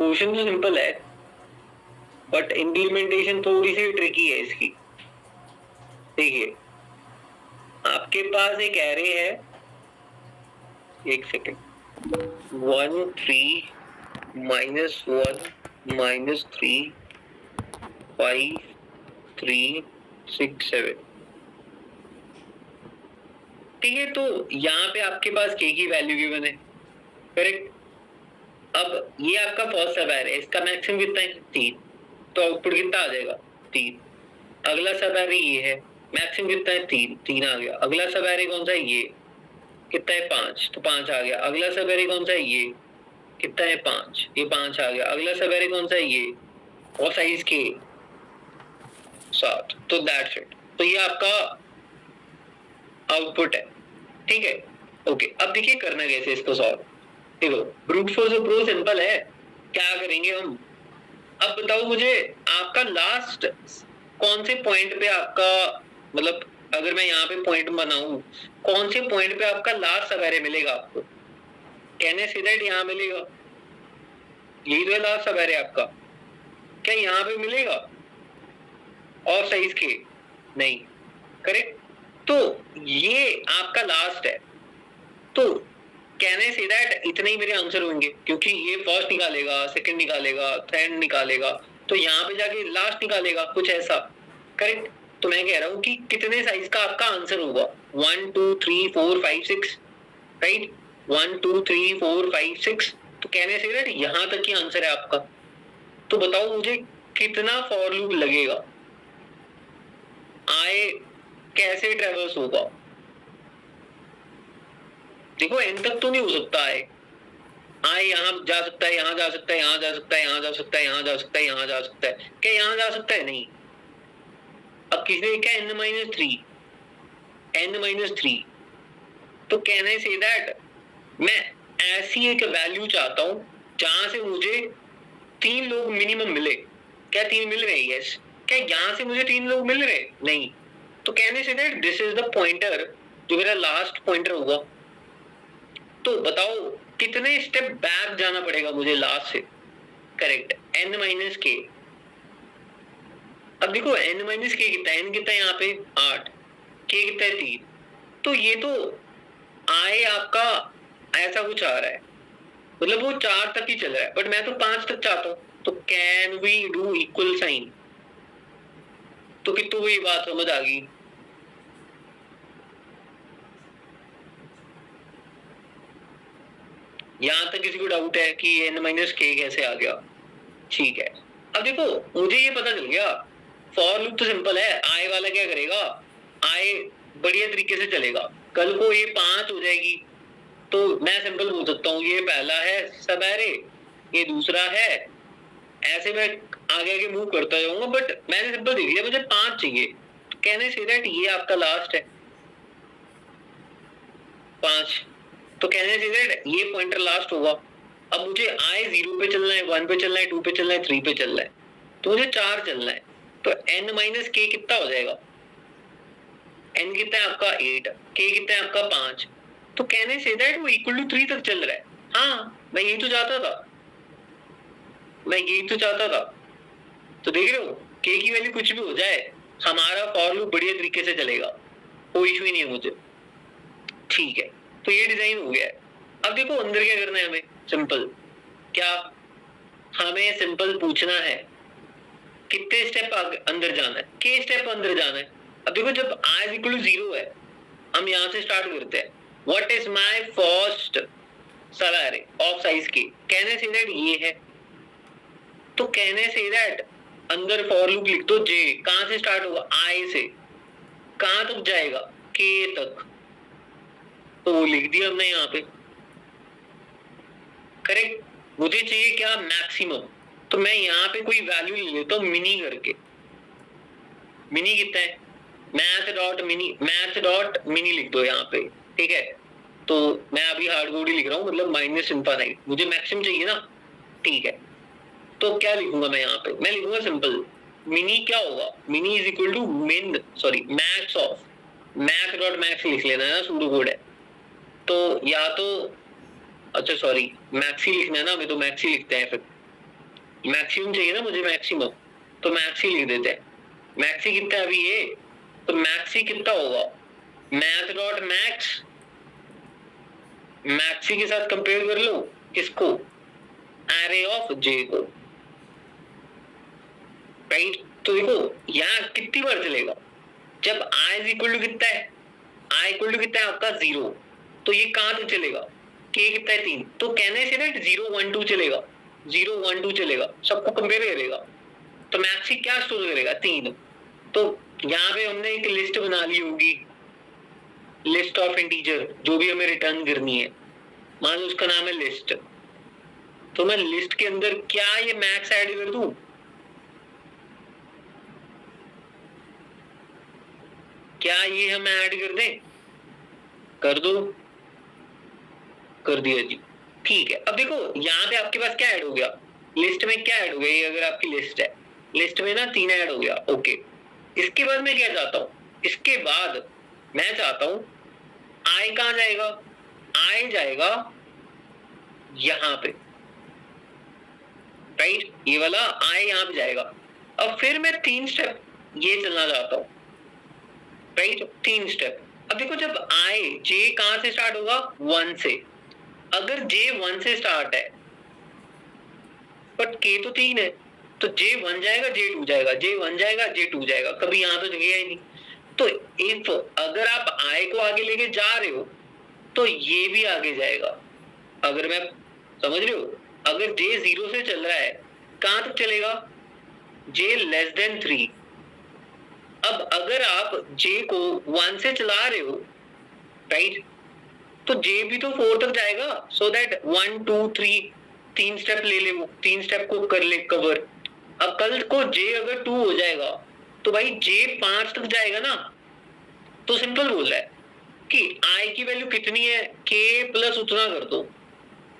Question तो simple है but implementation थोड़ी सी ट्रिकी है इसकी। देखिए आपके पास एक एरे है, एक सेकेंड, 1 3 -1 -3 5 3 6 7। ठीक है, तो यहाँ पे आपके पास k की वैल्यू गिवन है, करेक्ट। अब ये आपका फर्स्ट सब एरे है, इसका मैक्सिमम कितना है 3, तो आउटपुट कितना आ जाएगा 3। अगला सब एरे ये है, मैक्सिमम कितना है 3, 3 आ गया। अगला सब एरे कौन सा है, ये कितना है 5, तो 5 आ गया। अगला सब एरे कौन सा है, ये कितना है 5, ये 5 आ गया। अगला सब एरे कौन सा है, ये और साइज के 7। तो दैट्स इट। तो ये आपका आउटपुट है, ठीक है। ओके, अब देखिए करना कैसे इसको सॉल्व। देखो ब्रूट फोर्स प्रो सिंपल है, क्या करेंगे हम। अब बताओ मुझे आपका लास्ट कौन से पॉइंट पे आपका, मतलब अगर मैं यहाँ पे पॉइंट बनाऊं, कौन से पॉइंट पे आपका लास्ट सब एरे मिलेगा आपको। कहने से दैट यहाँ मिलेगा, यही तो है लास्ट सब एरे आपका। क्या यहाँ पे मिलेगा और साइज के नहीं, करेक्ट। तो ये आपका लास्ट है, तो कहने से दैट इतने ही मेरे आंसर होंगे, क्योंकि ये फर्स्ट निकालेगा, सेकंड निकालेगा, थर्ड निकालेगा, तो यहाँ पे जाके लास्ट निकालेगा, कुछ ऐसा, करेक्ट। तो मैं कह रहा हूँ कि कितने साइज का आपका आंसर होगा, 1 2 3 4 5 6, राइट। 1 2 3 4 5 6, तो कहने से दैट यहाँ तक ही आंसर है आपका। तो बताओ मुझे कितना फॉर लूप लगेगा, आए कैसे ट्रेवर्स होगा। देखो एन तक तो नहीं हो सकता है, आए यहाँ जा सकता है, यहाँ जा सकता है, यहाँ जा सकता है, यहाँ जा सकता है, यहाँ जा सकता है, यहाँ जा सकता है, क्या यहाँ जा सकता है, नहीं। अब किसी ने क्या n-3, n-3, तो कहने से दैट मैं ऐसी एक वैल्यू चाहता हूं जहां से मुझे 3 लोग मिनिमम मिले। क्या 3 मिल रहे हैं, यस। क्या यहां से मुझे 3 लोग मिल रहे, नहीं। तो कहने say that this is the pointer, जो मेरा लास्ट पॉइंटर होगा। तो बताओ कितने स्टेप बैक जाना पड़ेगा मुझे लास्ट से, करेक्ट, n-k। अब देखो n-k कितना है, n कितना है यहाँ पे 8, k कितना है 3, तो ये तो आए आपका ऐसा कुछ आ रहा है, मतलब वो 4 तक ही चल रहा है, बट मैं तो 5 तक चाहता हूं। तो can we do equal sign, तो कितनों को ये बात समझ आ गई। यहां तक किसी को डाउट है कि n-k कैसे आ गया, ठीक है। अब देखो मुझे ये पता चल गया, फॉर लूप तो सिंपल है, आए वाला क्या करेगा, आए बढ़िया तरीके से चलेगा। कल को ये 5 हो जाएगी, तो मैं सिंपल बोल सकता हूँ ये पहला है सब एरे, ये दूसरा है, ऐसे मैं आगे आगे मूव करता जाऊंगा, बट मैंने सिंपल देख लिया मुझे 5 चाहिए, तो कहने से दैट ये आपका लास्ट है 5, तो कहने से दैट ये पॉइंटर लास्ट होगा। अब मुझे आए 0 पे चलना है, 1 पे चलना है, 2 पे चलना है, 3 पे चलना है, तो मुझे 4 चलना है। तो n-k कितना हो जाएगा, n कितना है आपका 8, k कितना है आपका 5, तो कहने से दैट वो इक्वल टू 3 तक चल रहा है। हाँ मैं यही तो चाहता था, मैं यही तो चाहता था। तो देख रहे हो k की वैल्यू कुछ भी हो जाए, हमारा फॉर लूप बढ़िया तरीके से चलेगा, कोई इशू ही नहीं है मुझे, ठीक है। तो ये डिजाइन हो गया है। अब देखो अंदर क्या करना है हमें, सिंपल, क्या हमें सिंपल पूछना है कितने स्टेप अंदर जाना है, k स्टेप अंदर जाना है। अब देखो जब i = 0 है, हम यहां से स्टार्ट करते हैं, व्हाट इज माय फर्स्ट सब एरे ऑफ साइज k, कहने से दैट ये है, तो कहने से दैट अंदर फॉर लूप लिख दो j, कहां से स्टार्ट होगा, i से, कहां तक जाएगा k तक, तो वो लिख दिया हमने यहाँ पे, करेक्ट। मुझे चाहिए क्या, मैक्सिमम, तो मैं यहाँ पे कोई वैल्यू ले लेता हूँ मिनी करके। मिनी कितना है, मैथ डॉट मिनी लिख दो यहाँ पे, ठीक है। तो मैं अभी हार्ड कोड ही लिख रहा हूँ, मतलब -∞, मुझे मैक्सिमम चाहिए ना, ठीक है। तो क्या लिखूंगा मैं यहाँ पे, मैं लिखूंगा सिंपल, मिनी क्या होगा, mini is equal to max of, math dot max लिख लेना है ना, सूडो कोड है, तो या तो अच्छा सॉरी मैक्सी लिखना है ना, हमें तो मैक्सी लिखते हैं फिर, मैक्सिमम चाहिए ना मुझे, मैक्सिमम, तो मैक्सी लिख देते हैं। मैक्सी कितना है अभी ये, तो मैक्सी कितना होगा, मैथ डॉट मैक्स, मैक्सी के साथ कंपेयर कर लो किसको, एरे ऑफ जे को, राइट। तो देखो यहाँ कितनी बार चलेगा, जब i इज इक्वल टू कितना है, i इक्वल टू कितना है आपका 0, तो ये कहां तक चलेगा, k कितना है 3, तो कहने से ना 0 1 2 चलेगा, 0 1 2 चलेगा, सबको कंपेयर करेगा, तो मैक्सी क्या स्टोर करेगा 3। तो यहाँ पे हमने एक लिस्ट बना ली होगी, लिस्ट ऑफ इंटीजर, जो भी हमें रिटर्न करनी है, मान लो उसका नाम है लिस्ट, तो मैं लिस्ट के अंदर क्या ये मैक्स ऐड कर दूं, क्या ये हम ऐड कर दें, कर दो, कर दिया जी, ठीक है। अब देखो यहाँ पे आपके पास क्या ऐड हो गया, लिस्ट में क्या ऐड हो गया, ये अगर आपकी लिस्ट है, लिस्ट में ना 3 ऐड हो गया, ओके। इसके बाद मैं क्या चाहता हूँ, इसके बाद मैं चाहता हूँ आई कहां जाएगा, आई जाएगा यहां पे, राइट, ये वाला आई यहां पे जाएगा। अब फिर मैं 3 स्टेप ये चलना चाहता हूं, राइट, 3 स्टेप। अब देखो जब आई जे कहां से स्टार्ट होगा, 1 से, अगर जे 1 से स्टार्ट है बट के तो 3 है, तो जे 1 जाएगा जे 2 जाएगा, जे 1 जाएगा जे 2 जाएगा, कभी यहां तो जगह ही नहीं। तो इफ अगर आप आई को आगे लेके जा रहे हो तो ये भी आगे जाएगा, अगर मैं समझ रहे हो, अगर जे 0 से चल रहा है कहां तक चलेगा, जे लेस देन 3। अब अगर आप जे को 1 से चला रहे हो, राइट, तो जे भी तो 4 तक जाएगा, सो दैट 1 2 3 3 स्टेप ले ले, वो 3 स्टेप को कर ले कवर। अब कल को जे अगर 2 हो जाएगा तो भाई जे 5 तक जाएगा ना, तो सिंपल बोल रहा है कि आई की वैल्यू कितनी है, के प्लस उतना कर दो,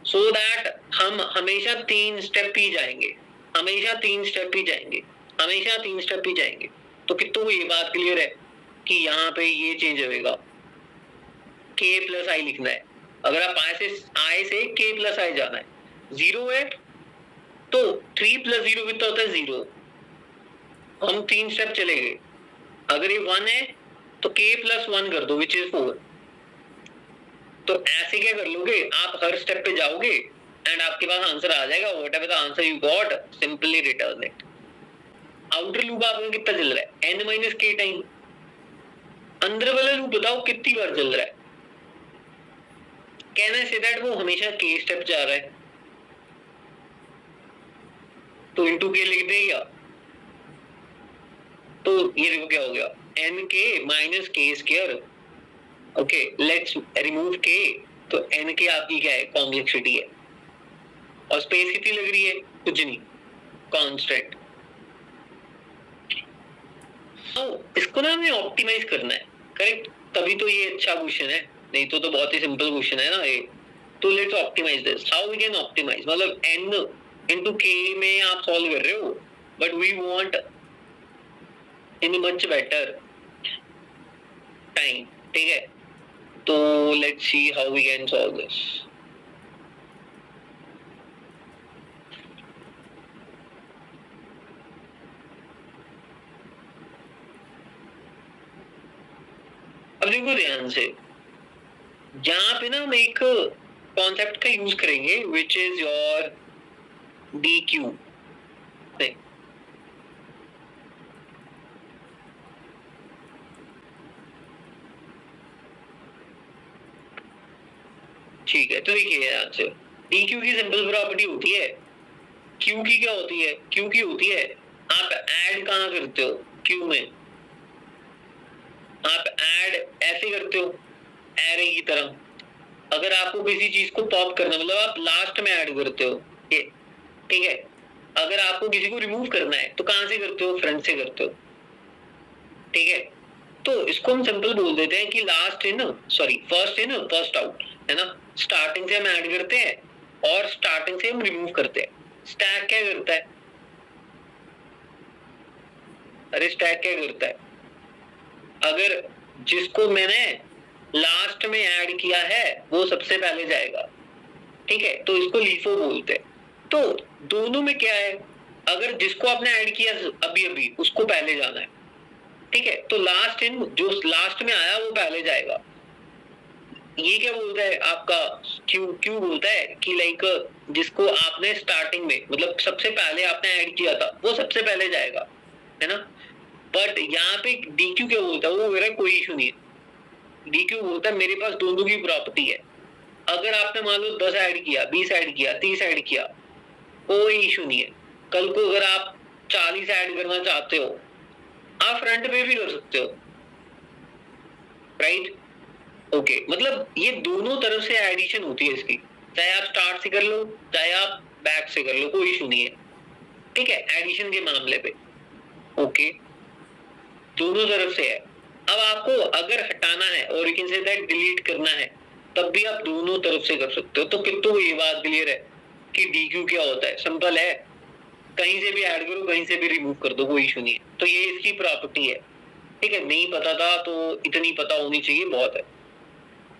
सो दैट हम हमेशा 3 स्टेप ही जाएंगे, हमेशा 3 स्टेप ही जाएंगे, हमेशा 3 स्टेप ही जाएंगे। तो कितनों को ये बात क्लियर है कि यहाँ पे ये चेंज होगा, k प्लस आई लिखना है, अगर आप आई से k प्लस आई जाना है, 0 है तो 3 प्लस 0 कितना होता है 0, हम 3 स्टेप चलेंगे, अगर ये 1 है तो k प्लस 1 कर दो विच इज 4। तो ऐसे क्या कर लोगे, आप हर स्टेप पे जाओगे एंड आपके पास आंसर आ जाएगा, what ever the answer you got simply return it. Outer loop आपका कितना चल रहा है, n माइनस k टाइम, अंदर वाला लूप बताओ कितनी बार चल रहा है, कहना से दैट वो हमेशा k स्टेप जा रहा है, तो इनटू k लिख देगा, तो ये देखो क्या हो गया, nk minus k square, okay, let's remove k, तो nk आपकी क्या है, कॉम्प्लेक्सिटी है, और स्पेस कितनी लग रही है, कुछ नहीं, कांस्टेंट। इसको ना हमें ऑप्टिमाइज करना है, करेक्ट, तभी तो ये अच्छा क्वेश्चन है, नहीं तो बहुत ही सिंपल क्वेश्चन है ना ये। तो let's optimize this, how we can optimize, मतलब n into k में आप सॉल्व कर रहे हो, but we want in much better time, ठीक है, तो let's see how we can solve this. अब देखो ध्यान से, यहाँ पे ना हम एक कॉन्सेप्ट का यूज करेंगे which is your D Q, ठीक है। तो देखिए यहाँ से डी क्यू की सिंपल प्रॉपर्टी होती है, क्यू की क्या होती है, क्यू की होती है आप ऐड कहाँ करते हो, क्यू में आप ऐड ऐसे करते हो एरे की तरह, अगर आपको किसी चीज को पॉप करना, मतलब आप लास्ट में ऐड करते हो ये, ठीक है, अगर आपको किसी को रिमूव करना है तो कहां से करते हो, फ्रंट से करते हो, ठीक है। तो इसको हम सिंपल बोल देते हैं कि last in sorry first in first out, है ना, स्टार्टिंग से हम ऐड करते हैं और स्टार्टिंग से हम रिमूव करते हैं। स्टैक क्या करता है, अरे स्टैक क्या करता है, अगर जिसको मैंने लास्ट में ऐड किया है वो सबसे पहले जाएगा, ठीक है, तो इसको लीफो बोलते हैं, तो दोनों में क्या है, अगर जिसको आपने ऐड किया अभी अभी उसको पहले जाना है, ठीक है, तो लास्ट इन जो लास्ट में आया वो पहले जाएगा। ये क्या बोलता है आपका, क्यों बोलता है कि लाइक जिसको आपने स्टार्टिंग में मतलब सबसे पहले आपने ऐड किया था वो सबसे पहले जाएगा, है ना। बट यहाँ पे DQ क्या बोलता है, वो मेरा कोई इशू नहीं है। DQ बोलता है मेरे पास दोनों की प्रॉपर्टी है। अगर आपने मान लो 10 ऐड किया, 20 ऐड किया, 30 ऐड किया, कोई इशू नहीं है। कल को अगर आप 40 ऐड करना चाहते हो आप फ्रंट पे भी कर सकते हो, राइट। ओके, मतलब ये दोनों तरफ से एडिशन होती है इसकी, चाहे आप स्टार्ट से कर लो चाहे आप बैक से कर लो, कोई इशू नहीं है, ठीक है, एडिशन के मामले पे। ओके, दोनों तरफ से है। अब आपको अगर हटाना है और you can say that delete करना है तब भी आप दोनों तरफ से कर सकते हो। तो कितनों को ये बात क्लियर है कि DQ क्या होता है, सिंपल है, कहीं से भी ऐड करो कहीं से भी रिमूव कर दो, कोई इशू नहीं है। तो ये इसकी प्रॉपर्टी है, ठीक है, नहीं पता था तो इतनी पता होनी चाहिए, बहुत है,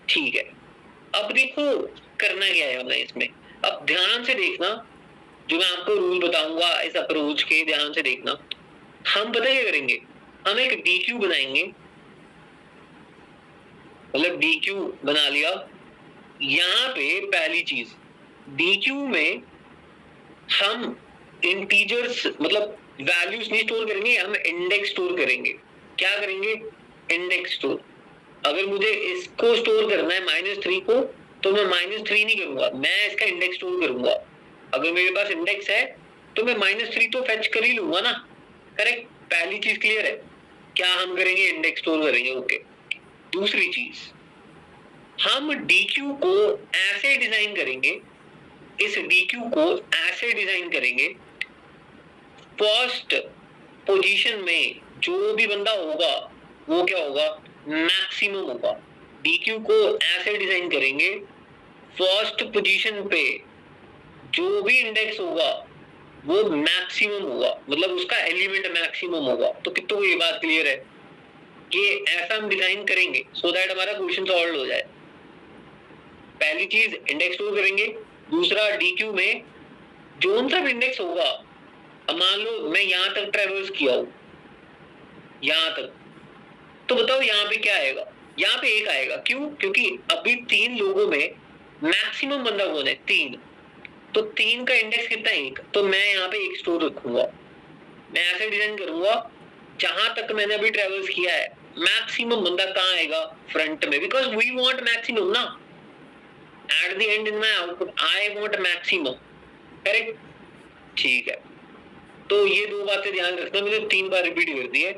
ठीक है। अब देखो करना क्या है हमने इसमें, अब ध्यान से देखना, जो मैं आपको रूल बताऊंगा इस अप्रोच के, ध्यान से देखना। हम पता क्या करेंगे, हम एक DQ बनाएंगे, मतलब DQ बना लिया। यहाँ पे पहली चीज DQ में हम इंटीजर्स मतलब वैल्यूज नहीं स्टोर करेंगे, हम इंडेक्स स्टोर करेंगे। क्या करेंगे, इंडेक्स स्टोर। अगर मुझे इसको स्टोर करना है -3 को, तो मैं -3 नहीं करूंगा, मैं इसका इंडेक्स स्टोर करूंगा। अगर मेरे पास इंडेक्स है तो मैं -3 तो फेच कर ही लूंगा ना, करेक्ट। पहली चीज क्लियर है, क्या हम करेंगे, इंडेक्स स्टोर करेंगे, ओके। दूसरी चीज, हम DQ को ऐसे डिजाइन करेंगे, इस DQ को ऐसे डिजाइन करेंगे, फर्स्ट पोजीशन में जो भी बंदा होगा वो क्या होगा, मैक्सिमम होगा। DQ को ऐसे डिजाइन करेंगे, फर्स्ट पोजीशन पे जो भी इंडेक्स होगा वो मैक्सिमम होगा, मतलब उसका एलिमेंट मैक्सिमम होगा। तो कितनों को ये बात क्लियर है कि ऐसा हम डिजाइन करेंगे सो दैट हमारा क्वेश्चन सॉल्व हो जाए। पहली चीज इंडेक्स स्टोर करेंगे, दूसरा DQ में जो सा भी इंडेक्स होगा, अब मान लो मैं यहां तक ट्रेवर्स किया हूं, यहां तक, तो बताओ यहाँ पे क्या आएगा, यहाँ पे 1 आएगा। क्यों, क्योंकि अभी 3 लोगों में मैक्सिमम बंदा कौन है, 3, तो 3 का इंडेक्स कितना है, 1, तो मैं यहाँ पे 1 स्टोर रखूंगा। मैं ऐसे डिजाइन करूंगा, जहां तक मैंने अभी ट्रेवल्स किया है मैक्सिमम बंदा कहाँ आएगा, फ्रंट में, बिकॉज वी वांट मैक्सिमम ना, at the and in my output I want maximum, correct, ठीक है। तो ये 2 बातें ध्यान रखना, मैंने 3 बार रिपीट कर दी है।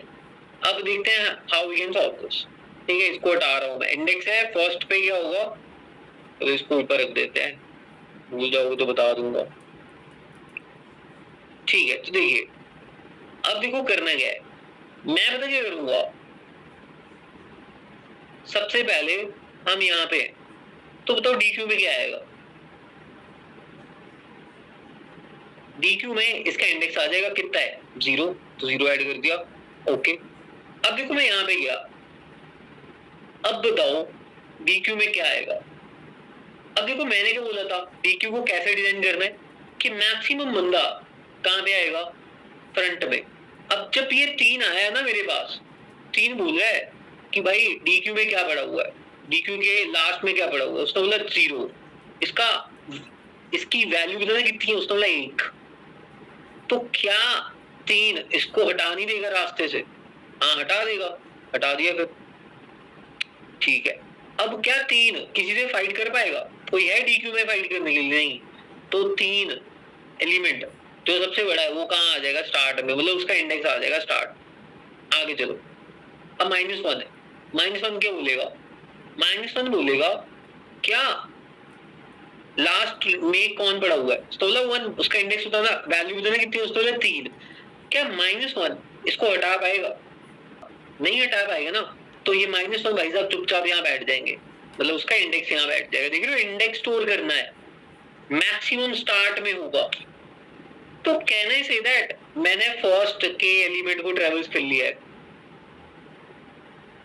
अब देखते हैं how we can solve this, ठीक है। इसको हटा रहा हूं मैं, इंडेक्स है, फर्स्ट पे क्या होगा, तो इसको ऊपर रख देते हैं, भूल जाओगे तो बता दूंगा, ठीक है। तो देखिए अब देखो करना क्या है, मैं पता क्या करूंगा, सबसे पहले हम यहाँ पे, तो बताओ DQ में क्या आएगा, DQ में इसका इंडेक्स आ जाएगा, कितना है, 0, तो 0 ऐड कर दिया, ओके। अब देखो मैं यहाँ पे गया, अब बताओ DQ में क्या आएगा। अब देखो मैंने क्या बोला था, DQ को कैसे डिजाइन करना है कि मैक्सिमम बंदा कहाँ पे आएगा, फ्रंट में। अब जब ये 3 आया ना मेरे पास, 3 बोल रहा है कि भाई DQ में क्या पड़ा हुआ है, DQ के लास्ट में क्या पड़ा हुआ है, उसने बोला 0, इसका इसकी वैल्यू कितना कितनी है, उसने बोला 1, तो क्या 3 इसको हटा नहीं देगा रास्ते से, हाँ हटा देगा, हटा दिया फिर, ठीक है। अब क्या 3 किसी से फाइट कर पाएगा, कोई है DQ में फाइट करने के लिए, नहीं, तो 3 एलिमेंट जो सबसे बड़ा है वो कहाँ आ जाएगा, स्टार्ट में, मतलब उसका इंडेक्स आ जाएगा स्टार्ट। आगे चलो, अब -1 है, -1 क्या बोलेगा, -1 बोलेगा क्या लास्ट में कौन पड़ा हुआ है, तो 1, उसका इंडेक्स होता है, वैल्यू बताना कितनी है, उसको 3, क्या -1 इसको हटा पाएगा, नहीं हटा पाएगा ना, तो ये -1 भाई साहब चुपचाप यहाँ बैठ जाएंगे, मतलब उसका इंडेक्स यहाँ बैठ जाएगा। देख रहे हो, इंडेक्स स्टोर करना है, मैक्सिमम स्टार्ट में होगा। तो कहना ही से दैट मैंने फर्स्ट के एलिमेंट को ट्रेवल्स कर लिया है,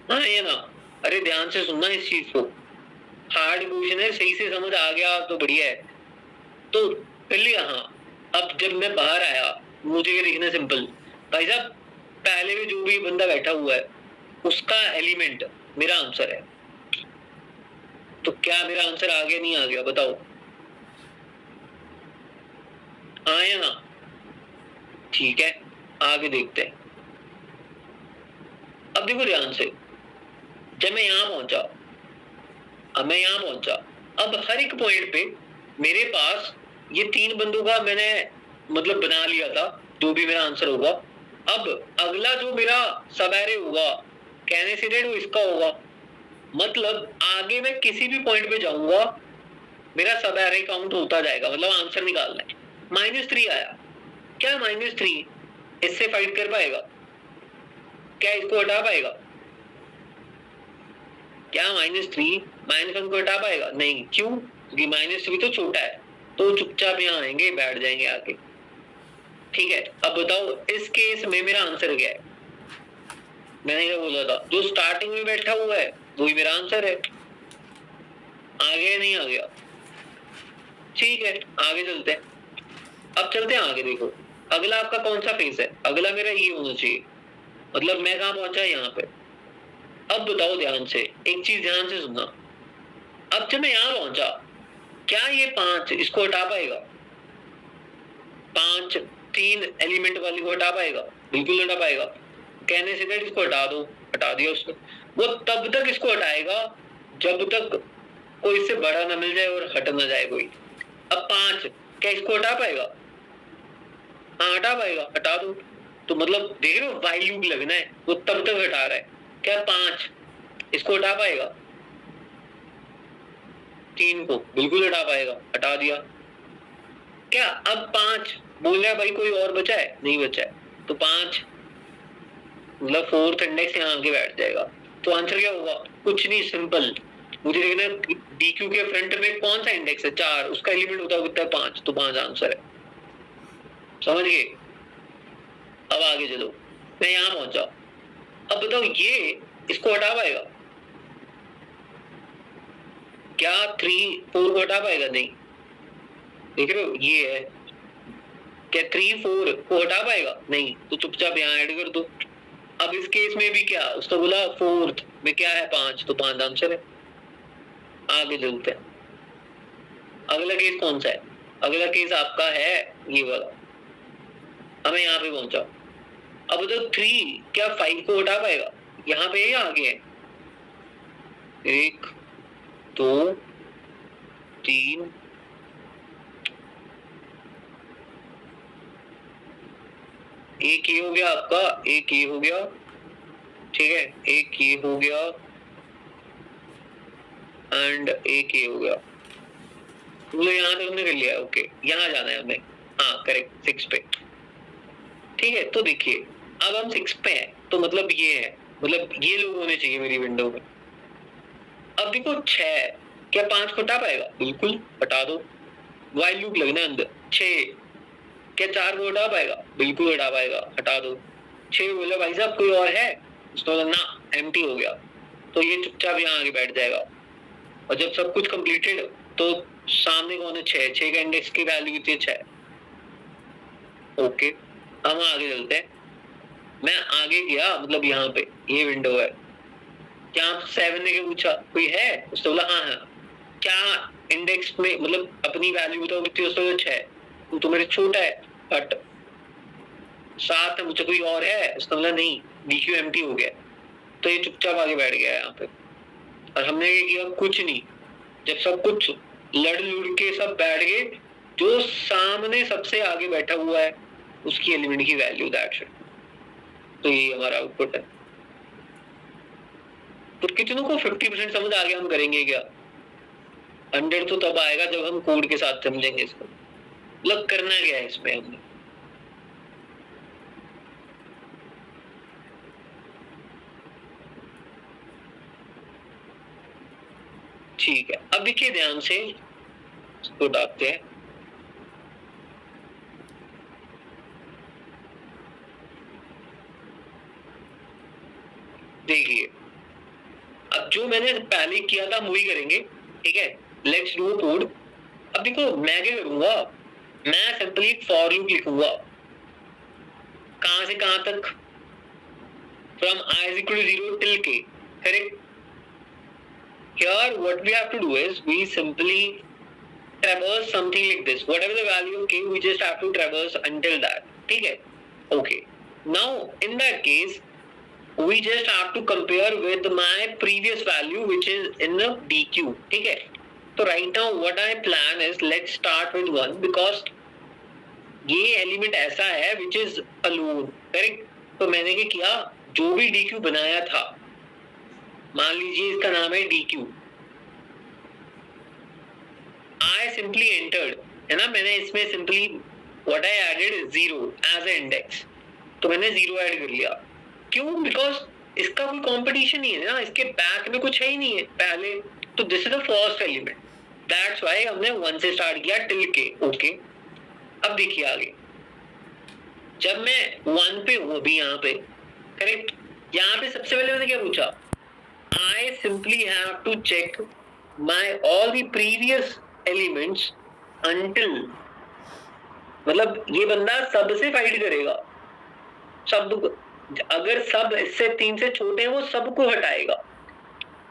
हाँ ये ना, अरे ध्यान से सुनना इस चीज को, हार्ड क्वेश्चन है, सही से समझ आ गया तो बढ़िया है, तो कर लिया, हाँ अब जब मैं बाहर आया, मुझे ये लिखना सिंपल, भाई साहब पहले में जो भी बंदा बैठा हुआ है उसका एलिमेंट मेरा आंसर है। तो क्या मेरा आंसर आ गया नहीं आ गया बताओ? आया ना? ठीक है, आगे देखते हैं। अब देखो ध्यान से, जब मैं यहां पहुंचा, अब हर एक पॉइंट पे मेरे पास ये 3 बंदों का मैंने मतलब बना लिया था, जो भी मेरा आंसर होगा। अब अगला जो मेरा सब एरे होगा कैनेसिडेड वो इसका होगा, मतलब आगे मैं किसी भी पॉइंट पे जाऊंगा मेरा सब एरे काउंट होता जाएगा, मतलब आंसर निकालना है। -3 आया, क्या -3 इससे फाइट कर पाएगा? क्या इसको हटा पाएगा? क्या -3 -1 को हटा पाएगा? नहीं। क्यों? क्योंकि -3 तो छोटा है, तो चुपचाप यहाँ आएंगे, बैठ जाएंगे आके। ठीक है, अब बताओ इस केस में मेरा आंसर क्या है? मैंने क्या बोला था, जो स्टार्टिंग में बैठा हुआ है वही मेरा आंसर है। आ गया नहीं आ गया? ठीक है, आगे चलते हैं। अब चलते हैं आगे, देखो अगला आपका कौन सा फेस है? अगला मेरा ये होना चाहिए, मतलब मैं कहाँ पहुंचा? यहाँ पे। अब बताओ ध्यान से, एक चीज ध्यान से सुनना। अब जब मैं यहाँ पहुंचा, क्या ये 5 इसको हटा पाएगा? 5 3 एलिमेंट वाली को हटा पाएगा? बिल्कुल हटा पाएगा। कहने से दैट इसको हटा दो, हटा दिया उसको। वो तब तक इसको हटाएगा जब तक कोई इससे बड़ा ना मिल जाए और हट ना जाए कोई। अब 5 क्या इसको हटा पाएगा? हाँ हटा पाएगा, हटा दो। तो मतलब देख रहे हो वाइल लूप लगना है, वो तब तक हटा रहा है। क्या 5 इसको हटा पाएगा? 3 को बिल्कुल हटा पाएगा, हटा दिया। क्या अब 5 बोल रहा है भाई कोई और बचा है? नहीं बचा है, तो 5 मतलब 4th इंडेक्स यहाँ आके बैठ जाएगा। तो आंसर क्या होगा? कुछ नहीं, सिंपल। मुझे देखना DQ के फ्रंट में कौन सा इंडेक्स है? 4, उसका एलिमेंट होता है 5, तो 5 आंसर है। समझ गए? अब आगे चलो, मैं यहाँ पहुंचा। अब बताओ ये इसको हटा पाएगा? क्या 3 4 को हटा पाएगा? नहीं। देख रहे हो ये है, क्या 3 4 को हटा पाएगा? नहीं, तो चुपचाप यहाँ ऐड कर दो। अब इस केस में भी क्या उसका बोला, 4th में क्या है? 5, तो 5 आंसर है। आगे चलते हैं। अगला केस कौन सा है? अगला केस आपका है ये वाला। अब मैं यहाँ पे पहुंचा। अब तो 3 क्या 5 को हटा पाएगा? यहाँ पे या आगे है? 1 2 3 एक ये हो गया आपका, एक ये हो गया, ठीक है, एक ये हो गया एंड एक ये हो गया। तो यहाँ तक हमने कर लिया। ओके, यहाँ जाना है हमें। हाँ करेक्ट, 6 पे। ठीक है, तो देखिए अब हम 6 पे हैं, तो मतलब ये है, मतलब ये लोग होने चाहिए मेरी विंडो में। अब देखो 6 क्या 5 को हटा पाएगा? बिल्कुल हटा दो, वाइल लूप लगना है अंदर। 6 क्या 4 को हटा पाएगा? बिल्कुल हटा पाएगा, हटा दो। 6 बोला भाई साहब कोई और है? उसको ना एम्प्टी हो गया, तो ये चुपचाप यहाँ आगे बैठ जाएगा। और जब सब कुछ कंप्लीटेड तो सामने कौन है? 6 का इंडेक्स की वैल्यू कितनी है? 6। ओके, हम आगे चलते हैं। मैं आगे गया, मतलब यहाँ पे ये विंडो है। क्या 7 ने पूछा कोई है? उसने बोला हाँ हाँ। क्या इंडेक्स में मतलब अपनी वैल्यू बताओ कितनी? उसने बोला 6। तो मेरे छोटा है, बट 7 है, मुझे कोई और है? उसने बोला नहीं, DQ एम्प्टी हो गया। तो ये चुपचाप आगे बैठ गया यहाँ पे। और हमने क्या किया? कुछ नहीं। जब सब कुछ लड़ लुड़ के सब बैठ गए, जो सामने सबसे आगे बैठा हुआ है उसकी एलिमेंट की वैल्यू दैट्स इट। तो यही हमारा आउटपुट है। तो कितनों को 50% समझ आ गया? हम करेंगे क्या? 100 तो तब आएगा जब हम कोड के साथ समझेंगे इसको। मतलब करना क्या है इसमें हमने। ठीक है, अब देखिए ध्यान से, इसको डालते हैं। देखिए अब जो मैंने पहले किया था हम वही करेंगे। ठीक है, लेट्स डू कोड। अब देखो मैं क्या करूंगा, मैं सिंपली एक फॉर लूप लिखूंगा, कहां से कहां तक, from i is equal to 0 till k, correct? Here what we have to do is we simply traverse something like this, whatever the value of k we just have to traverse until that, ठीक है? Okay, now in that case we just have to compare with my previous value which is in the dq, ठीक है? तो right now what I plan is let's start with 1 because ये element ऐसा है which is alone, correct? तो मैंने क्या किया, जो भी dq बनाया था, मान लीजिए इसका नाम है dq, I simply entered, है ना, मैंने इसमें simply what I added 0 as an index, तो मैंने 0 ऐड कर लिया। क्यों? बिकॉज इसका कोई कंपटीशन नहीं है ना, इसके बैक में कुछ है ही नहीं है पहले, तो this is the first element, that's why हमने 1 से स्टार्ट किया टिल के। ओके, अब देखिए आगे, जब मैं 1 पे हूं अभी यहाँ पे, करेक्ट, यहाँ पे सबसे पहले मैंने क्या पूछा, I simply have to check my all the previous elements until, मतलब ये बंदा सबसे फाइट करेगा, सब, अगर सब इससे 3 से छोटे हैं वो सबको हटाएगा।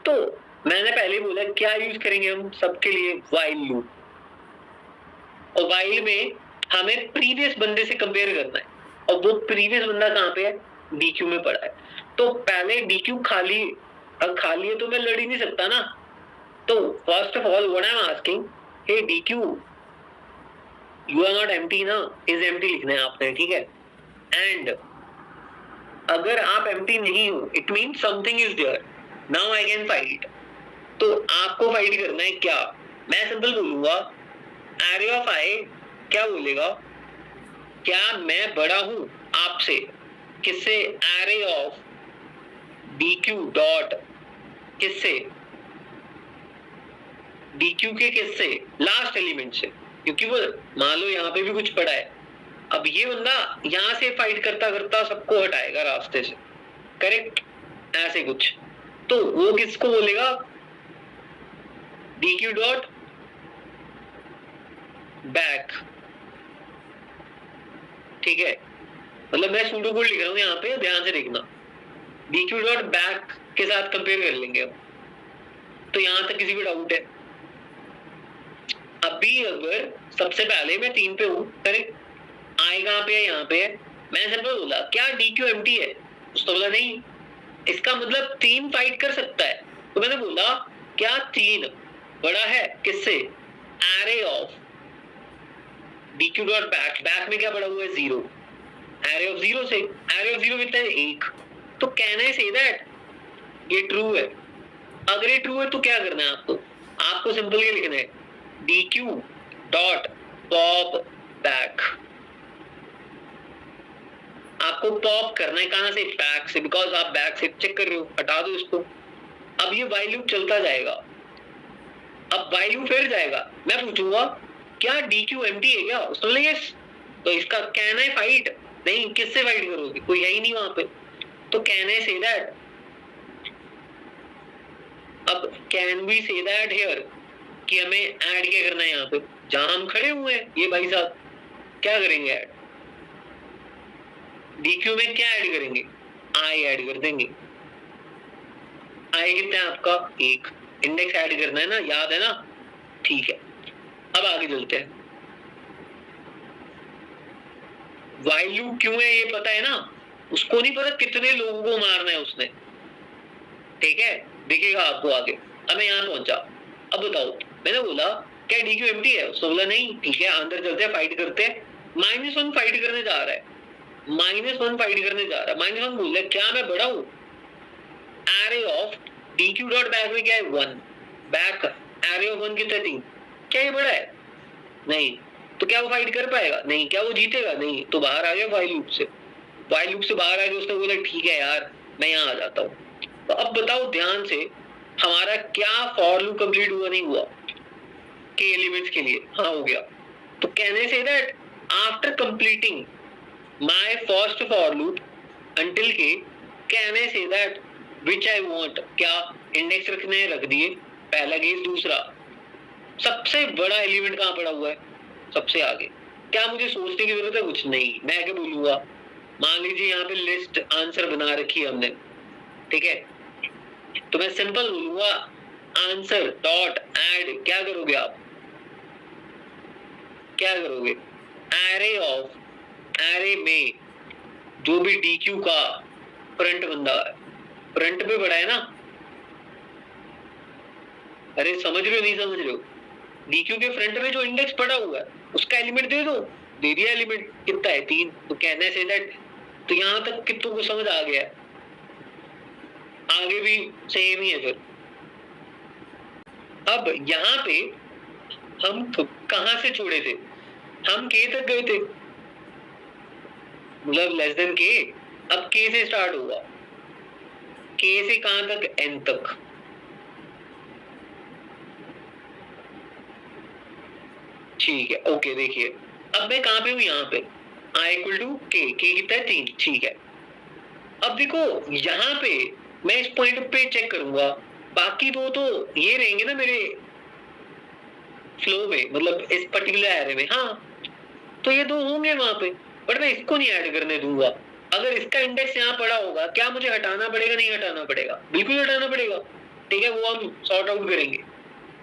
तो मैंने पहले बोला क्या यूज करेंगे हम सबके लिए, व्हाइल लूप, और व्हाइल में हमें प्रीवियस बंदे से कंपेयर करना है, और वो प्रीवियस बंदा कहाँ पे है, डीक्यू में पड़ा है। तो पहले डीक्यू खाली, अब खाली है तो मैं लड़ ही नहीं सकता ना, तो first of all what I am asking, hey DQ you are not empty ना, इज एम्प्टी लिखना है आपने, ठीक है? एंड अगर आप एम्प्टी नहीं हो it mean something is there, now I can fight. तो आपको फाइट करना है क्या, मैं सिंपल बोलूंगा एरे ऑफ आई, क्या बोलेगा, क्या मैं बड़ा हूं आपसे, किससे, एरे ऑफ dq डॉट किससे, dq के किससे, लास्ट एलिमेंट से, क्योंकि वो मान लो यहाँ पे भी कुछ पड़ा है, अब ये बंदा यहां से फाइट करता करता सबको हटाएगा रास्ते से, करेक्ट, ऐसे कुछ, तो वो किसको बोलेगा, dq डॉट बैक, ठीक है? मतलब मैं सूडो कोड लिख रहा हूं यहाँ पे, ध्यान से देखना, dq डॉट बैक के साथ कंपेयर कर लेंगे हम। तो यहां तक किसी को डाउट है? अभी अगर सबसे पहले मैं 3 पे हूं, करेक्ट, आई कहां पे है, यहाँ पे है, मैंने सिंपल बोला क्या dq एम्प्टी है, उसने बोला नहीं, इसका मतलब 3 फाइट कर सकता है, तो मैंने बोला क्या 3 बड़ा है किससे, array of dq dot back, back में क्या पड़ा हुआ है 0, एरे ऑफ 0 से, एरे ऑफ 0 कितना है 1, तो कैन आई से दैट ये ट्रू है? अगर ये ट्रू है तो क्या करना है आपको सिंपल ये लिखना है dq डॉट पॉप बैक, आपको पॉप करना है कहां से, बैक से, बिकॉज आप बैक से चेक कर रहे हो, हटा दो इसको। अब ये व्हाइल लूप चलता जाएगा, अब व्हाइल लूप फिर जाएगा, मैं पूछूंगा क्या dq एम्प्टी है क्या, उसने बोला यस, तो इसका कैन आई फाइट, नहीं, किससे फाइट करोगे, कोई है ही नहीं वहां पे, तो कैन आई से दैट, अब can we say that here कि हमें ऐड क्या करना है यहाँ पे, जहां हम खड़े हुए हैं ये भाई साहब, क्या करेंगे ऐड, dq में क्या ऐड करेंगे, i ऐड कर देंगे, i कितना है आपका 1, इंडेक्स ऐड करना है ना, याद है ना, ठीक है। अब आगे चलते हैं, व्हाइल लूप क्यों है ये पता है ना, उसको नहीं पता कितने लोगों को मारना है उसने, ठीक है, दिखेगा आपको आगे। अब मैं यहाँ पहुंचा, अब बताओ, मैंने बोला क्या dq एम्प्टी है, उसने बोला नहीं, ठीक है, अंदर चलते हैं, फाइट करते हैं, -1 फाइट करने जा रहा है, -1 फाइट करने जा रहा है, -1 बोल रहा है क्या मैं बड़ा हूं, array of dq dot back में क्या है 1, बैक एरे ऑफ 1 कितना 3, क्या ये बड़ा है, नहीं, तो क्या वो फाइट कर पाएगा, नहीं, क्या वो जीतेगा, नहीं, तो बाहर आ गया व्हाइल लूप से, व्हाइल लूप से बाहर आ गया, उसने बोला ठीक है यार मैं यहाँ आ जाता हूँ। तो अब बताओ ध्यान से, हमारा क्या फॉर लूप कंप्लीट हुआ नहीं हुआ के एलिमेंट्स के लिए, हाँ हो गया। तो can I say that after completing my first for loop until के, can I say that which I want, क्या इंडेक्स रखने रख दिए, पहला केस, दूसरा सबसे बड़ा एलिमेंट कहाँ पड़ा हुआ है, सबसे आगे, क्या मुझे सोचने की जरूरत है? कुछ नहीं। मैं क्या बोलूंगा, मान लीजिए यहाँ पे लिस्ट आंसर बना रखी है हमने, ठीक है, तो मैं सिंपल बोलूंगा आंसर डॉट ऐड, क्या करोगे आप, क्या करोगे, एरे में जो भी DQ का फ्रंट बंदा है, फ्रंट पे बड़ा है ना, अरे समझ रहे हो नहीं समझ रहे हो, DQ के फ्रंट में जो इंडेक्स पड़ा हुआ है उसका एलिमेंट दे दो, दे दिया एलिमेंट, कितना है 3, तो कहने से दैट, तो यहां तक कितनों को समझ आ गया, आगे भी सेम ही है फिर। अब यहाँ पे हम कहां से छोड़े थे, हम K तक गए थे, मतलब लेस देन K, अब K से स्टार्ट होगा, K से कहां तक, N तक, ठीक है, ओके। देखिए अब मैं कहां पे हूं, यहाँ पे I इक्वल टू K कितना है 3, ठीक है। अब देखो यहाँ पे मैं इस पॉइंट पे चेक करूंगा, बाकी दो तो ये रहेंगे ना मेरे फ्लो में, मतलब इस पर्टिकुलर एरे में, हाँ, तो ये दो होंगे वहां पे, बट मैं इसको नहीं ऐड करने दूंगा। अगर इसका इंडेक्स यहाँ पड़ा होगा, क्या मुझे हटाना पड़ेगा, नहीं हटाना पड़ेगा, बिल्कुल हटाना पड़ेगा, ठीक है, वो हम सॉर्ट आउट करेंगे।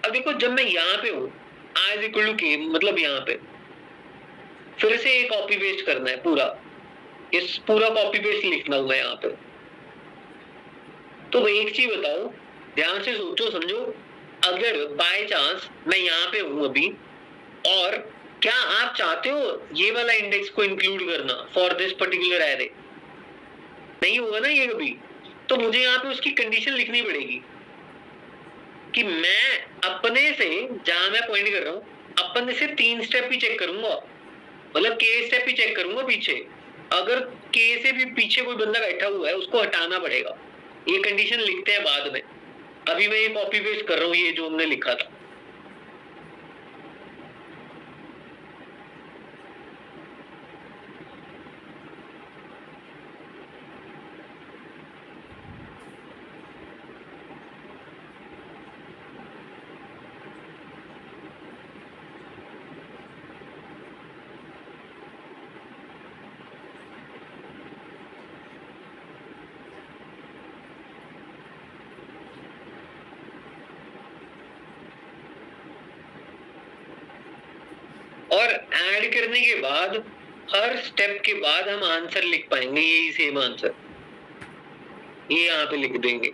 अब देखो जब मैं यहाँ पे हूँ I इक्वल टू K, मतलब यहाँ पे फिर से एक कॉपी पेस्ट करना है पूरा, इस पूरा कॉपी पेस्ट लिखना हूं मैं यहाँ पे। तो एक चीज बताओ, ध्यान से सोचो समझो, अगर बाय चांस मैं यहाँ पे हूं अभी, और क्या आप चाहते हो ये वाला इंडेक्स को इंक्लूड करना फॉर दिस पर्टिकुलर एरे, नहीं होगा ना ये कभी, तो मुझे यहाँ पे उसकी कंडीशन लिखनी पड़ेगी कि मैं अपने से, जहां मैं पॉइंट कर रहा हूं, अपने से 3 स्टेप ही चेक करूंगा, मतलब K स्टेप ही चेक करूंगा पीछे, अगर K से भी पीछे कोई बंदा बैठा हुआ है उसको हटाना पड़ेगा। ये कंडीशन लिखते हैं बाद में, अभी मैं ये कॉपी पेस्ट कर रहा हूँ ये जो हमने लिखा था। और ऐड करने के बाद हर स्टेप के बाद हम आंसर लिख पाएंगे, यही सेम आंसर ये यहाँ पे लिख देंगे।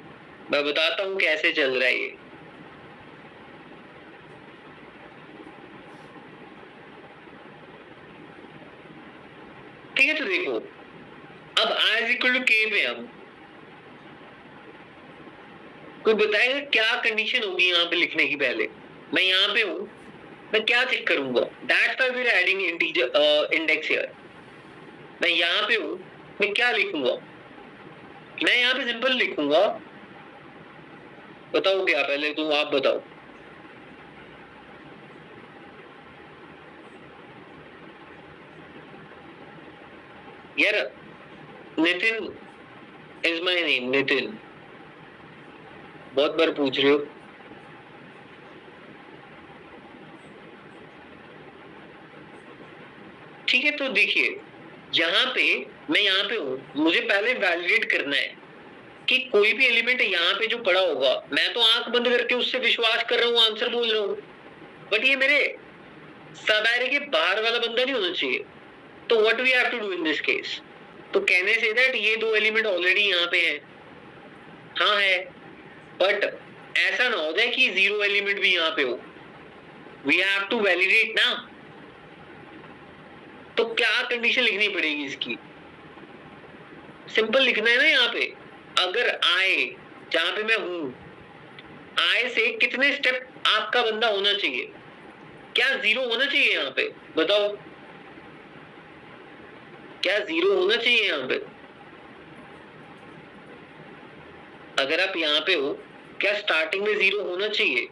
मैं बताता हूँ कैसे चल रहा है ये। ठीक है, तो देखो अब I इक्वल टू K पे हम, कोई बताएगा क्या कंडीशन होगी यहाँ पे लिखने की, पहले मैं यहाँ पे हूँ, मैं क्या चेक करूंगा, that's why we are adding integer index here. मैं यहाँ पे हूँ, मैं क्या लिखूंगा, मैं यहाँ पे सिंपल लिखूंगा, बताओ क्या, पहले तुम आप बताओ। यार Nitin is my name, Nitin, बहुत बार पूछ रहे हो। ठीक है, तो देखिए यहाँ पे मैं यहाँ पे हूँ, मुझे पहले वैलिडेट करना है कि कोई भी एलिमेंट यहाँ पे जो पड़ा होगा, मैं तो आंख बंद करके उससे विश्वास कर रहा हूँ, आंसर बोल रहा हूँ, बट ये मेरे सब एरे के बाहर वाला बंदा नहीं होना चाहिए। तो what we have to do in this case, तो कहने से दैट ये दो एलिमेंट ऑलरेडी यहाँ पे हैं, हाँ है, बट ऐसा ना हो जाए कि 0 एलिमेंट भी यहाँ पे हो, वी हैव टू वैलिडेट ना। तो क्या कंडीशन लिखनी पड़ेगी इसकी, सिंपल लिखना है ना यहाँ पे, अगर I जहां पे मैं हूं, I से कितने स्टेप आपका बंदा होना चाहिए, क्या 0 होना चाहिए यहाँ पे, बताओ क्या 0 होना चाहिए यहाँ पे, अगर आप यहाँ पे हो क्या स्टार्टिंग में 0 होना चाहिए,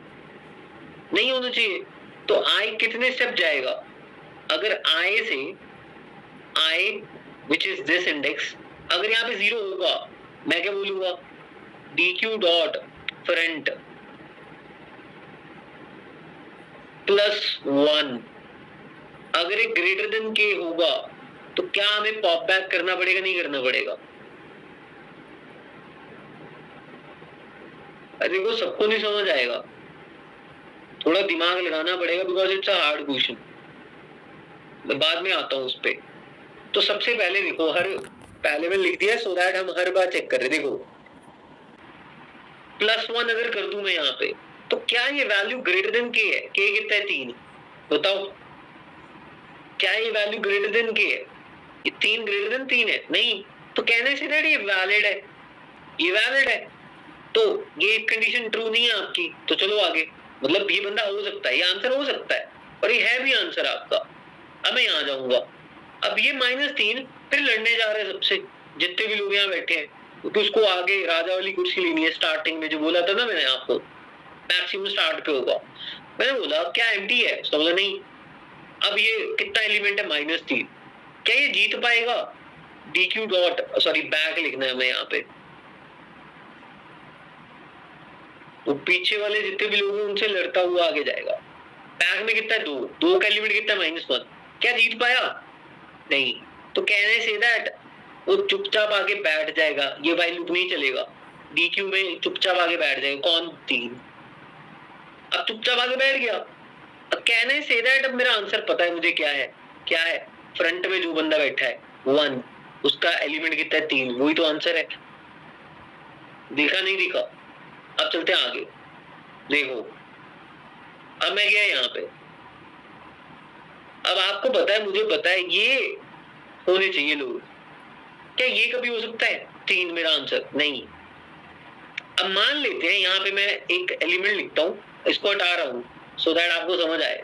नहीं होना चाहिए, तो I कितने स्टेप जाएगा, अगर I से I which is this index, अगर यहाँ पे 0 होगा, मैं क्या बोलूंगा, DQ डॉट फ्रंट +1, अगर एक ग्रेटर देन के होगा तो क्या हमें पॉप बैक करना पड़ेगा, नहीं करना पड़ेगा? अरे वो सबको नहीं समझ आएगा, थोड़ा दिमाग लगाना पड़ेगा, because it's a hard question. मैं बाद में आता हूँ उस पे। तो सबसे पहले देखो, पहले में लिख दिया सो दैट हम हर बार चेक कर रहे। देखो +1 अगर कर दूं मैं यहाँ पे, तो क्या ये वैल्यू ग्रेटर देन के है? के कितना है? 3। बताओ क्या ये वैल्यू ग्रेटर देन के है? ये 3 ग्रेटर देन 3 है? नहीं। तो कहने से दैट ये वैलिड है, ये वैलिड है। तो ये कंडीशन ट्रू नहीं है आपकी, तो चलो आगे। मतलब ये बंदा हो सकता है, ये आंसर हो सकता है, और ये है भी आंसर आपका। अब मैं यहाँ जाऊंगा। अब ये -3 फिर लड़ने जा रहे हैं सबसे, जितने भी लोग यहाँ बैठे हैं, क्योंकि उसको आगे राजा वाली कुर्सी लेनी है। स्टार्टिंग में जो बोला था ना मैंने आपको, मैक्सिमम स्टार्ट पे होगा। मैंने बोला क्या एम्प्टी है? उसने बोला नहीं। अब ये कितना एलिमेंट है? -3। क्या ये जीत पाएगा? DQ डॉट सॉरी बैक लिखना है हमें यहाँ पे। तो पीछे वाले जितने भी लोग हैं उनसे लड़ता हुआ आगे जाएगा। बैक में कितना है? 2 का एलिमेंट कितना है? -1। क्या जीत पाया? नहीं। तो कहने से दैट वो चुपचाप आगे बैठ जाएगा, ये वाइल लूप नहीं चलेगा। DQ में चुपचाप आगे बैठ जाएगा। कौन? 3। अब चुपचाप आगे बैठ गया। अब कहने से दैट अब मेरा आंसर पता है मुझे क्या है। क्या है? फ्रंट में जो बंदा बैठा है 1, उसका एलिमेंट कितना है? 3। वही तो आंसर है। देखा नहीं दिखा? अब चलते हैं आगे। देखो अब मैं गया यहाँ पे। अब आपको पता है, मुझे पता है, ये होने चाहिए लोग। क्या ये कभी हो सकता है? 3 मेरा आंसर नहीं। अब मान लेते हैं यहाँ पे मैं एक एलिमेंट लिखता हूँ, इसको हटा रहा हूँ सो दैट आपको समझ आए।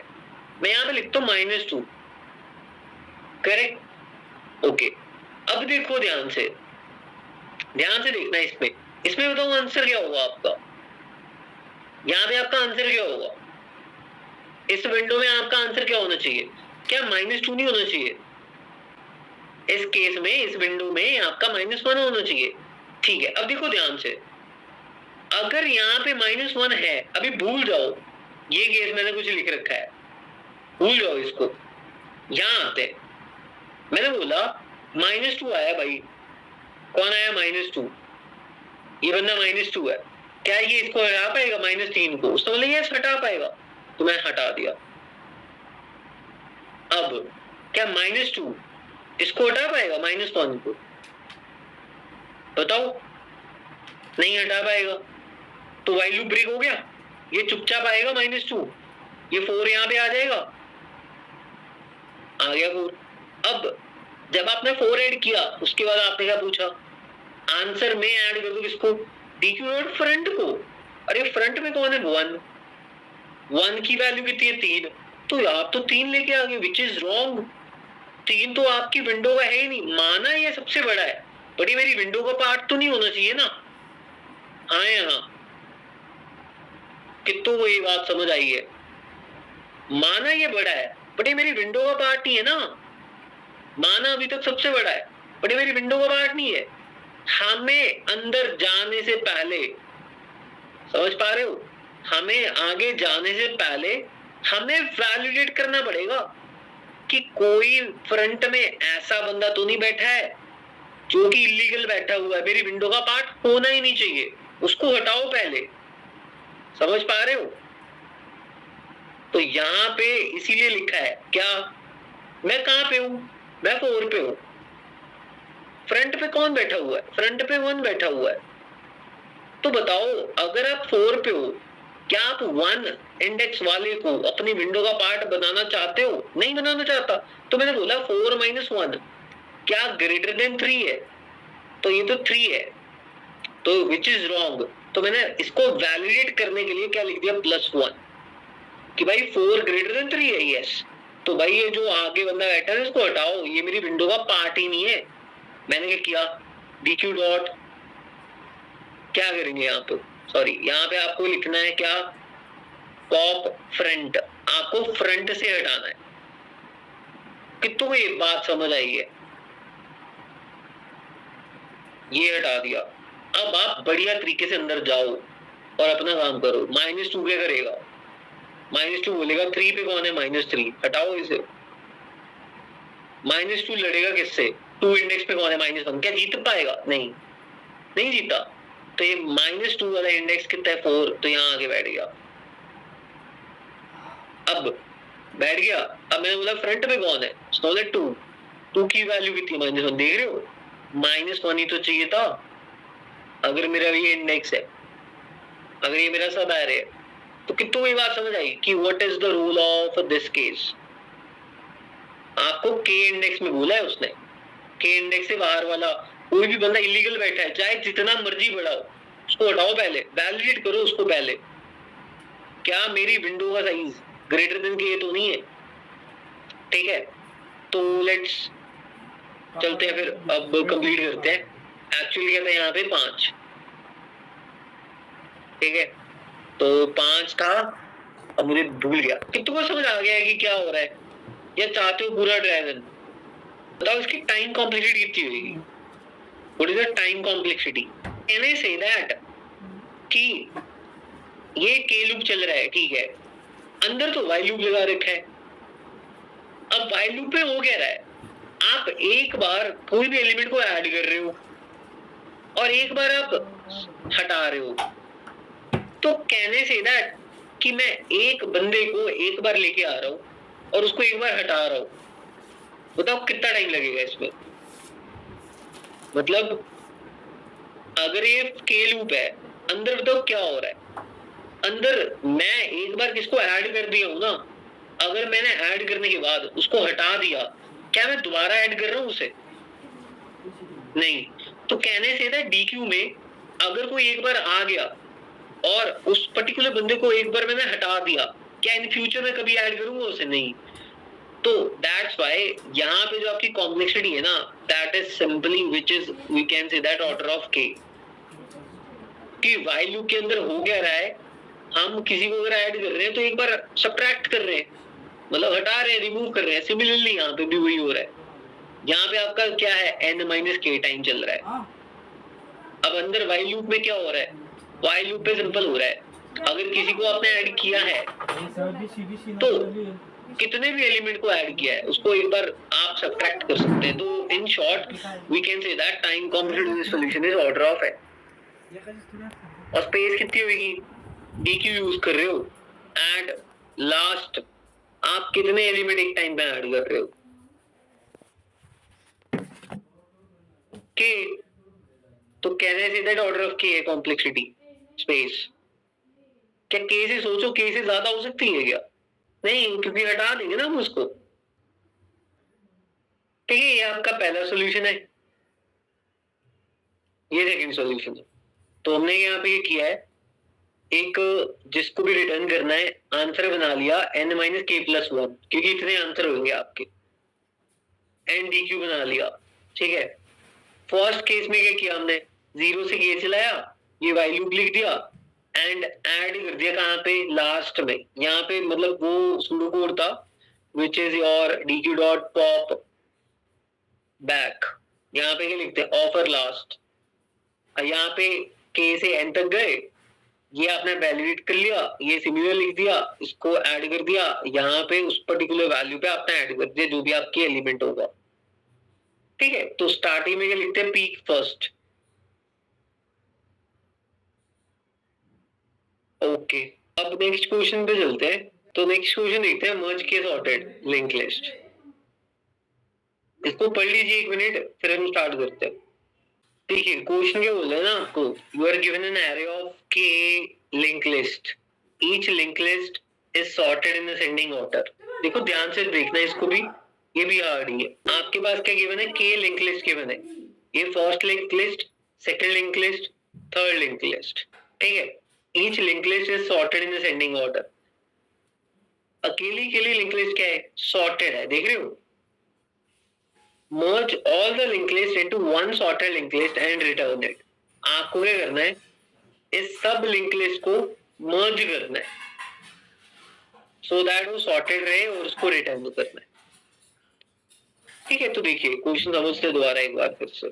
मैं यहाँ पे लिखता हूँ -2। करेक्ट? ओके। अब देखो ध्यान से देखना। इसमें बताओ आंसर क्या होगा आपका? यहाँ पे आपका आंसर क्या होगा? इस विंडो में आपका आंसर क्या होना चाहिए? क्या -2 नहीं होना चाहिए? इस केस में, इस विंडो में आपका -1 होना चाहिए। ठीक है। अब देखो ध्यान से, अगर यहाँ पे -1 है, अभी भूल जाओ ये केस मैंने कुछ लिख रखा है, भूल जाओ इसको। यहाँ आते, मैंने बोला -2 आया भाई। कौन आया? -2। ये बंदा -2 है। क्या ये इसको हटा पाएगा -3 को? उसने बोला यस हटा पाएगा, तो मैं हटा दिया। अब क्या -2 इसको हटा पाएगा -1 को? बताओ। नहीं हटा पाएगा, तो वाइल लूप ब्रेक हो गया। ये चुपचाप आएगा -2, ये 4 यहाँ पे आ जाएगा, आ गया 4। अब जब आपने 4 ऐड किया, उसके बाद आपने क्या पूछा? आंसर में ऐड कर दो किसको? DQ डॉट फ्रंट को। अरे फ्रंट में कौन है? 1 की वैल्यू कितनी है? 3। तो आप तो 3 लेके आ गए, विच इज रॉन्ग। 3 तो आपकी विंडो का है ही नहीं। माना ये सबसे बड़ा है, बट ये मेरी विंडो का पार्ट तो नहीं होना चाहिए ना। हाँ यहाँ कितनों को ये बात समझ आई है? माना ये बड़ा है, बट ये मेरी विंडो का पार्ट नहीं है ना। माना अभी तक सबसे बड़ा है, बट ये मेरी विंडो का पार्ट नहीं है। हमें अंदर जाने से पहले, समझ पा रहे हो, हमें आगे जाने से पहले हमें वैलिडेट करना पड़ेगा कि कोई फ्रंट में ऐसा बंदा तो नहीं बैठा है जो कि इलीगल बैठा हुआ है। मेरी विंडो का पार्ट होना ही नहीं चाहिए, उसको हटाओ पहले। समझ पा रहे हो? तो यहाँ पे इसीलिए लिखा है क्या? मैं कहाँ पे हूं? मैं 4 पे हूं। फ्रंट पे कौन बैठा हुआ है? फ्रंट पे 1 बैठा हुआ है। तो बताओ, अगर आप 4 पे हो, क्या आप 1 इंडेक्स वाले को अपनी विंडो का पार्ट बनाना चाहते हो? नहीं बनाना चाहता। तो मैंने बोला 4 - 1 क्या ग्रेटर देन 3 है? तो ये तो 3 है, तो विच इज रॉन्ग। तो मैंने इसको वैलिडेट करने के लिए क्या लिख दिया? +1, कि भाई 4 ग्रेटर देन 3 है। यस। तो भाई ये जो आगे बंदा बैठा है इसको हटाओ, ये मेरी विंडो का पार्ट ही नहीं है। मैंने क्या किया? DQ डॉट क्या करेंगे यहाँ पे? सॉरी, यहाँ पे आपको लिखना है क्या? Pop front. आपको फ्रंट से हटाना है। कितनों को ये बात समझ आई है? ये हटा दिया। अब आप बढ़िया तरीके से अंदर जाओ और अपना काम करो। -2 क्या करेगा? -2 बोलेगा 3 पे कौन है? -3। हटाओ इसे। -2 लड़ेगा किससे? 2 इंडेक्स पे कौन है -1? क्या जीत पाएगा? नहीं, नहीं जीता। तो ये -2 वाला इंडेक्स कितना है? 4, तो यहाँ आके बैठ गया। अब बैठ गया। अब मैंने बोला फ्रंट में कौन है? सो दैट 2 की वैल्यू कितनी है? -1 देख रहे हो? -1 ही तो चाहिए था अगर मेरा ये इंडेक्स है, अगर ये मेरा सब एरे है। तो कितनों में बात समझ आई कि what is the rule of this case? आपको के इंडेक्स में बोला है उसने, के इंडेक्स से बाहर वाला कोई भी बंदा इलीगल बैठा है, चाहे जितना मर्जी बड़ा हो, उसको हटाओ, पहले वैलिडेट करो उसको। पहले क्या मेरी विंडो का साइज ग्रेटर देन के तो नहीं है? ठीक है, तो लेट्स चलते हैं फिर, अब कंप्लीट करते हैं। एक्चुअली क्या था यहाँ पे? 5। ठीक है, तो 5 था, अब मुझे भूल गया। कितनों को समझ आ गया है कि क्या हो रहा है, या चाहते हो पूरा ड्रैगन? बताओ इसकी टाइम कॉम्प्लेक्सिटी कितनी होगी? What is the time complexity? Can I say that कि ये के लूप चल रहा है, ठीक है, अंदर तो वाइल लूप लगा रखा है। अब वाइल लूप पे हो क्या रहा है? आप एक बार कोई भी एलिमेंट को ऐड कर रहे हो और एक बार आप हटा रहे हो। तो कहने से दैट कि मैं एक बंदे को एक बार लेके आ रहा हूं और उसको एक बार हटा रहा हूं, बताओ कितना टाइम लगेगा इसमें? मतलब अगर ये के लूप है, अंदर बताओ क्या हो रहा है? अंदर मैं एक बार किसको ऐड कर दिया हूं ना, अगर मैंने ऐड करने के बाद उसको हटा दिया, क्या मैं दोबारा ऐड कर रहा हूं उसे? नहीं। तो कहने से ना डीक्यू में अगर कोई एक बार आ गया और उस पर्टिकुलर बंदे को एक बार मैंने हटा दिया, क्या इन फ्यूचर में कभी ऐड करूंगा उसे? नहीं। तो दैट्स व्हाई यहाँ पे जो आपकी कॉम्प्लेक्सिटी है ना, that is simply which is we can say that order of k. कि व्हाइल लूप के अंदर हो क्या रहा है, हम किसी को अगर ऐड कर रहे हैं तो एक बार सब्ट्रैक्ट कर रहे हैं, मतलब हटा रहे हैं, रिमूव कर रहे हैं। सिमिलरली यहाँ पे भी वही हो रहा है। यहाँ पे आपका क्या है? n-k टाइम चल रहा है। अब अंदर व्हाइल लूप में क्या हो रहा है? व्हाइल लूप पे सिंपल हो रहा है, अगर किसी को आपने ऐड किया है तो कितने भी एलिमेंट को ऐड किया है उसको एक बार आप सब्ट्रैक्ट कर सकते हैं। तो in short we can say that time complexity solution is order of है। और स्पेस कितनी होगी? dq यूज कर रहे हो एंड लास्ट आप कितने एलिमेंट एक टाइम पे ऐड कर रहे हो? k। तो कहने से दैट ऑर्डर ऑफ k है कॉम्प्लेक्सिटी स्पेस। क्या k से सोचो, k से ज्यादा हो सकती है क्या? नहीं, क्योंकि हटा देंगे ना हम उसको। ठीक है, ये आपका पहला सॉल्यूशन है, ये सेकंड सॉल्यूशन है। तो हमने यहाँ पे ये किया है, एक जिसको भी रिटर्न करना है आंसर बना लिया n-k+1, क्योंकि इतने आंसर होंगे आपके, एंड dq बना लिया। ठीक है, फर्स्ट केस में क्या किया हमने? 0 से k चलाया, ये while लूप लिख दिया एंड ऐड कर दिया कहाँ पे? लास्ट में। यहाँ पे मतलब वो सूडो कोड था which is your dq.pop back. यहाँ पे क्या लिखते हैं? Offer last. यहाँ पे k से n तक गए, ये आपने वैलिडेट कर लिया, ये सिमिलर लिख दिया, इसको ऐड कर दिया, यहाँ पे उस पर्टिकुलर वैल्यू पे आपने ऐड कर दिया जो भी आपकी एलिमेंट होगा। ठीक है, तो स्टार्टिंग में क्या लिखते हैं? Peak first. ओके, अब नेक्स्ट क्वेश्चन पे चलते हैं। तो नेक्स्ट क्वेश्चन देखते हैं, मर्ज के सॉर्टेड लिंक लिस्ट। इसको पढ़ लीजिए 1 मिनट, फिर हम स्टार्ट करते हैं। ठीक है, क्वेश्चन क्या बोल रहे हैं ना आपको? You are given an array of k link list, each link list is sorted in ascending order. देखो ध्यान से देखना इसको भी, ये भी हार्ड ही है। आपके पास क्या गिवन है? के लिंक लिस्ट गिवन है, ये first link list, second link list, third link list. ठीक है, each link list is sorted in ascending order. अकेली के लिए लिंक लिस्ट क्या है? सॉर्टेड है, देख रहे हो? merge all the linked list into one sorted linked list and return it। आपको क्या करना है? इस सब लिंक लिस्ट को मर्ज करना है so that वो सॉर्टेड रहे और उसको रिटर्न करना है। ठीक है, तो देखिए क्वेश्चन समझते दोबारा एक बार फिर से,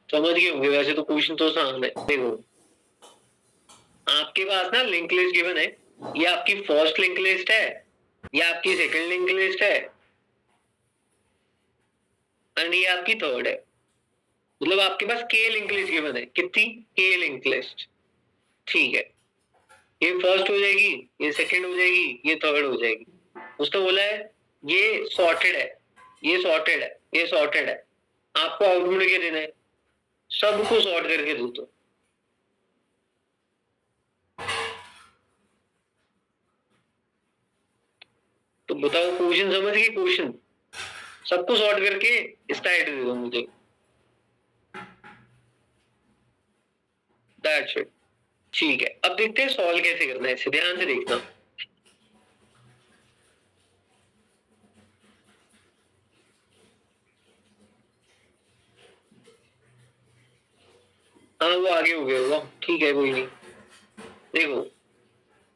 समझ गए होंगे वैसे तो, क्वेश्चन तो आसान है। देखो आपके पास ना लिंक लिस्ट गिवन है, ये आपकी फर्स्ट लिंक लिस्ट है, ये आपकी सेकंड लिंक लिस्ट है, एंड ये आपकी थर्ड है, मतलब आपके पास के लिंक लिस्ट गिवन है, कितनी के लिंक लिस्ट, ठीक है। ये फर्स्ट हो जाएगी, ये सेकंड हो जाएगी, ये थर्ड हो जाएगी। उसने बोला है ये सॉर्टेड है, ये सॉर्टेड है, ये सॉर्टेड है, आपको आउटपुट क्या देना है, सबको सॉर्ट करके दो। तो बताओ क्वेश्चन समझ गए, क्वेश्चन सबको सॉर्ट करके इसका हेड दे दो मुझे, दैट्स इट। ठीक है, अब देखते हैं सॉल्व कैसे करना है, इसे ध्यान से देखना। हाँ वो आगे हो गया होगा, ठीक है कोई नहीं। देखो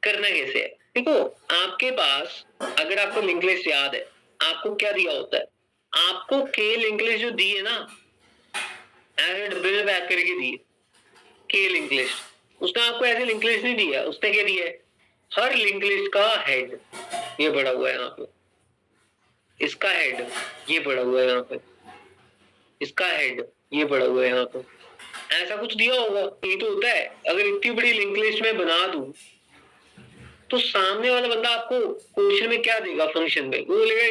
करना कैसे है, देखो आपके पास अगर आपको लिंक लिस्ट याद है, आपको क्या दिया होता है, आपको के लिंक लिस्ट जो दी है ना, ऐसे डब्बे में पैक करके दी है के लिंक लिस्ट, उसने आपको ऐसे लिंक लिस्ट नहीं दिया, उसने क्या दिया है, हर लिंक लिस्ट का हेड ये पड़ा हुआ है यहाँ पे, इसका हेड ये पड़ा हुआ है यहाँ पे, इसका हेड ये पड़ा हुआ है यहाँ पे, ऐसा कुछ दिया होगा। ये तो होता है, अगर इतनी बड़ी लिंक लिस्ट में बना दूं तो सामने वाला बंदा आपको क्वेश्चन में क्या देगा, फंक्शन में वो बोलेगा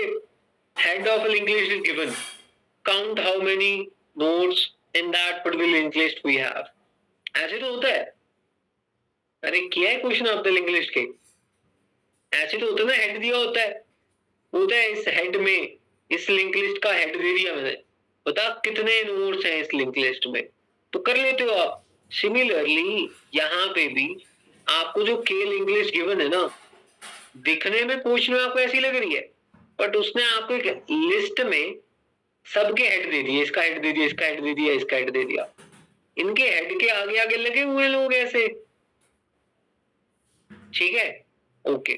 head of a link list is given, count how many nodes in that particular link list we have, ऐसे तो होता है। अरे किया है क्वेश्चन आपने लिंक लिस्ट के, ऐसे तो होता है ना, हेड दिया होता है, होता है इस हेड में, इस लिंक लिस्ट का हेड दे दिया मैंने, बता कितने नोड्स हैं इस लिंक लिस्ट में, तो कर लेते हो आप। सिमिलरली यहाँ पे भी आपको जो के लिंक लिस्ट गिवन है ना, दिखने में क्वेश्चन में आपको ऐसी लग रही है, बट उसने आपको एक लिस्ट में सबके हेड दे दिए, इसका हेड दे दिया, इसका हेड दे दिया, इसका हेड दे दिया, इनके हेड के आगे आगे लगे हुए लोग ऐसे, ठीक है ओके।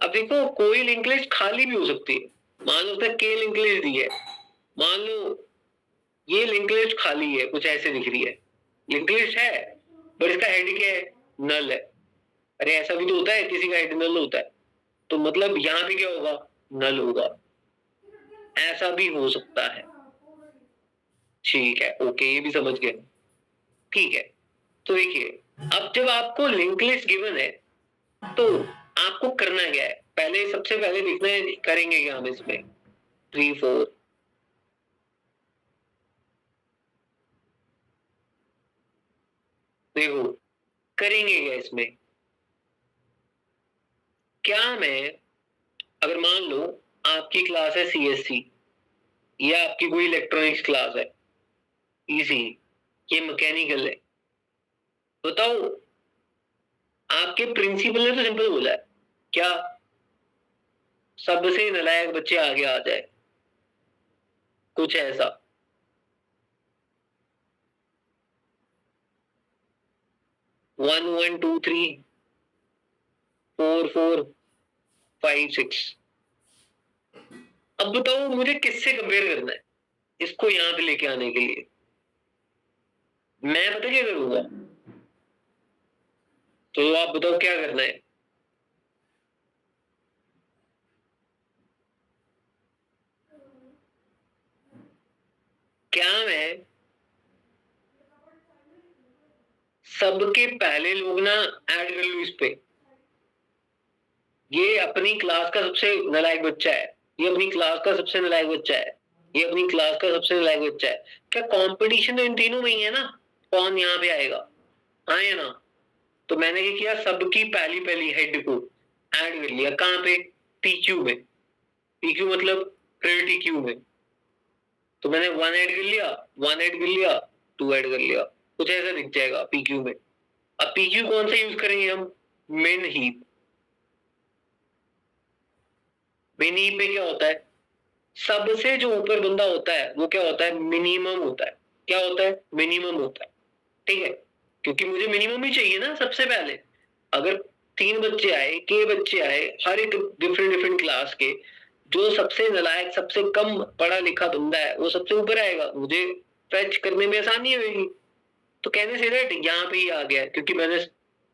अब देखो कोई लिंक लिस्ट खाली भी हो सकती है, मान लो उसने के लिंक लिस्ट दी है, मान लो ये लिंक लिस्ट खाली है, कुछ ऐसे दिख रही है, लिंक लिस्ट है पर इसका हेड क्या है, नल है। अरे ऐसा भी तो होता है, किसी का हेड नल होता है, तो मतलब यहाँ पे क्या होगा, नल होगा, ऐसा भी हो सकता है, ठीक है ओके, ये भी समझ गए, ठीक है। तो देखिए अब जब आपको लिंक लिस्ट गिवन है तो आपको करना क्या है, पहले सबसे पहले देखना है करेंगे क्या हम इसमें, 3 4 देखो करेंगे क्या इसमें, क्या मैं अगर मान लो आपकी क्लास है सीएससी या आपकी कोई इलेक्ट्रॉनिक्स क्लास है, इजी, ये मैकेनिकल है, बताओ आपके प्रिंसिपल ने तो सिंपल बोला है क्या, सबसे नालायक बच्चे आगे आ जाए, कुछ ऐसा, one one two three four four five six. अब बताओ मुझे किससे कंपेयर करना है इसको यहां पे लेके आने के लिए, मैं पता क्या करूंगा, तो आप बताओ क्या करना है, क्या मैं सबके पहले लोग ना ऐड कर लू इस पे, ये अपनी क्लास का सबसे नालायक बच्चा है, ये अपनी क्लास का सबसे नालायक बच्चा है, ये अपनी क्लास का सबसे नालायक बच्चा है, क्या कंपटीशन तो इन तीनों में ही है ना, कौन यहाँ पे आएगा, हाँ या ना। तो मैंने क्या किया, सबकी पहली पहली हेड को ऐड कर लिया, कहाँ पे, पीक्यू में, पीक्यू मतलब प्रायोरिटी क्यू में, तो मैंने 1 ऐड कर लिया, 1 ऐड कर लिया, 2 ऐड कर लिया, कुछ ऐसा दिख जाएगा पीक्यू में। अब पीक्यू कौन सा यूज करेंगे हम, मेन हीप, मेन हीप में क्या होता है, सबसे जो ऊपर बंदा होता है वो क्या होता है, मिनिमम होता है, क्या होता है, मिनिमम होता है, ठीक है, क्योंकि मुझे मिनिमम ही चाहिए ना सबसे पहले। अगर 3 बच्चे आए, के बच्चे आए, हर एक डिफरेंट डिफरेंट क्लास के, जो सबसे नालायक सबसे कम पढ़ा लिखा बंदा है वो सबसे ऊपर आएगा, मुझे फैच करने में आसानी होगी। तो कहने से दैट यहाँ पे ही आ गया क्योंकि मैंने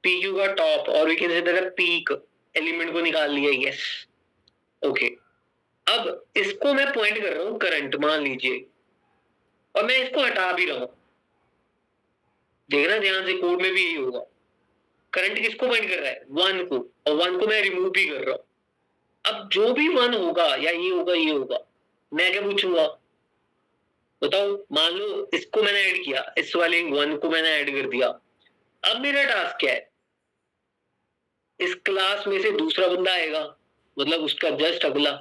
पीक्यू का टॉप और we can say that peek element को निकाल लिया, यस ओके। अब इसको मैं पॉइंट कर रहा हूं करंट मान लीजिए, और मैं इसको हटा भी रहा हूं, देखना ध्यान से, कोड में भी यही होगा। करंट किसको पॉइंट कर रहा है? 1 को, और 1 को मैं रिमूव भी कर रहा हूं। अब जो भी 1 होगा, या ये होगा ये होगा, मैं क्या पूछूंगा बताओ। मान लो इसको मैंने ऐड किया, इस वाले 1 को मैंने ऐड कर दिया। अब मेरा टास्क क्या है? इस क्लास में से दूसरा बंदा आएगा, मतलब उसका जस्ट अगला,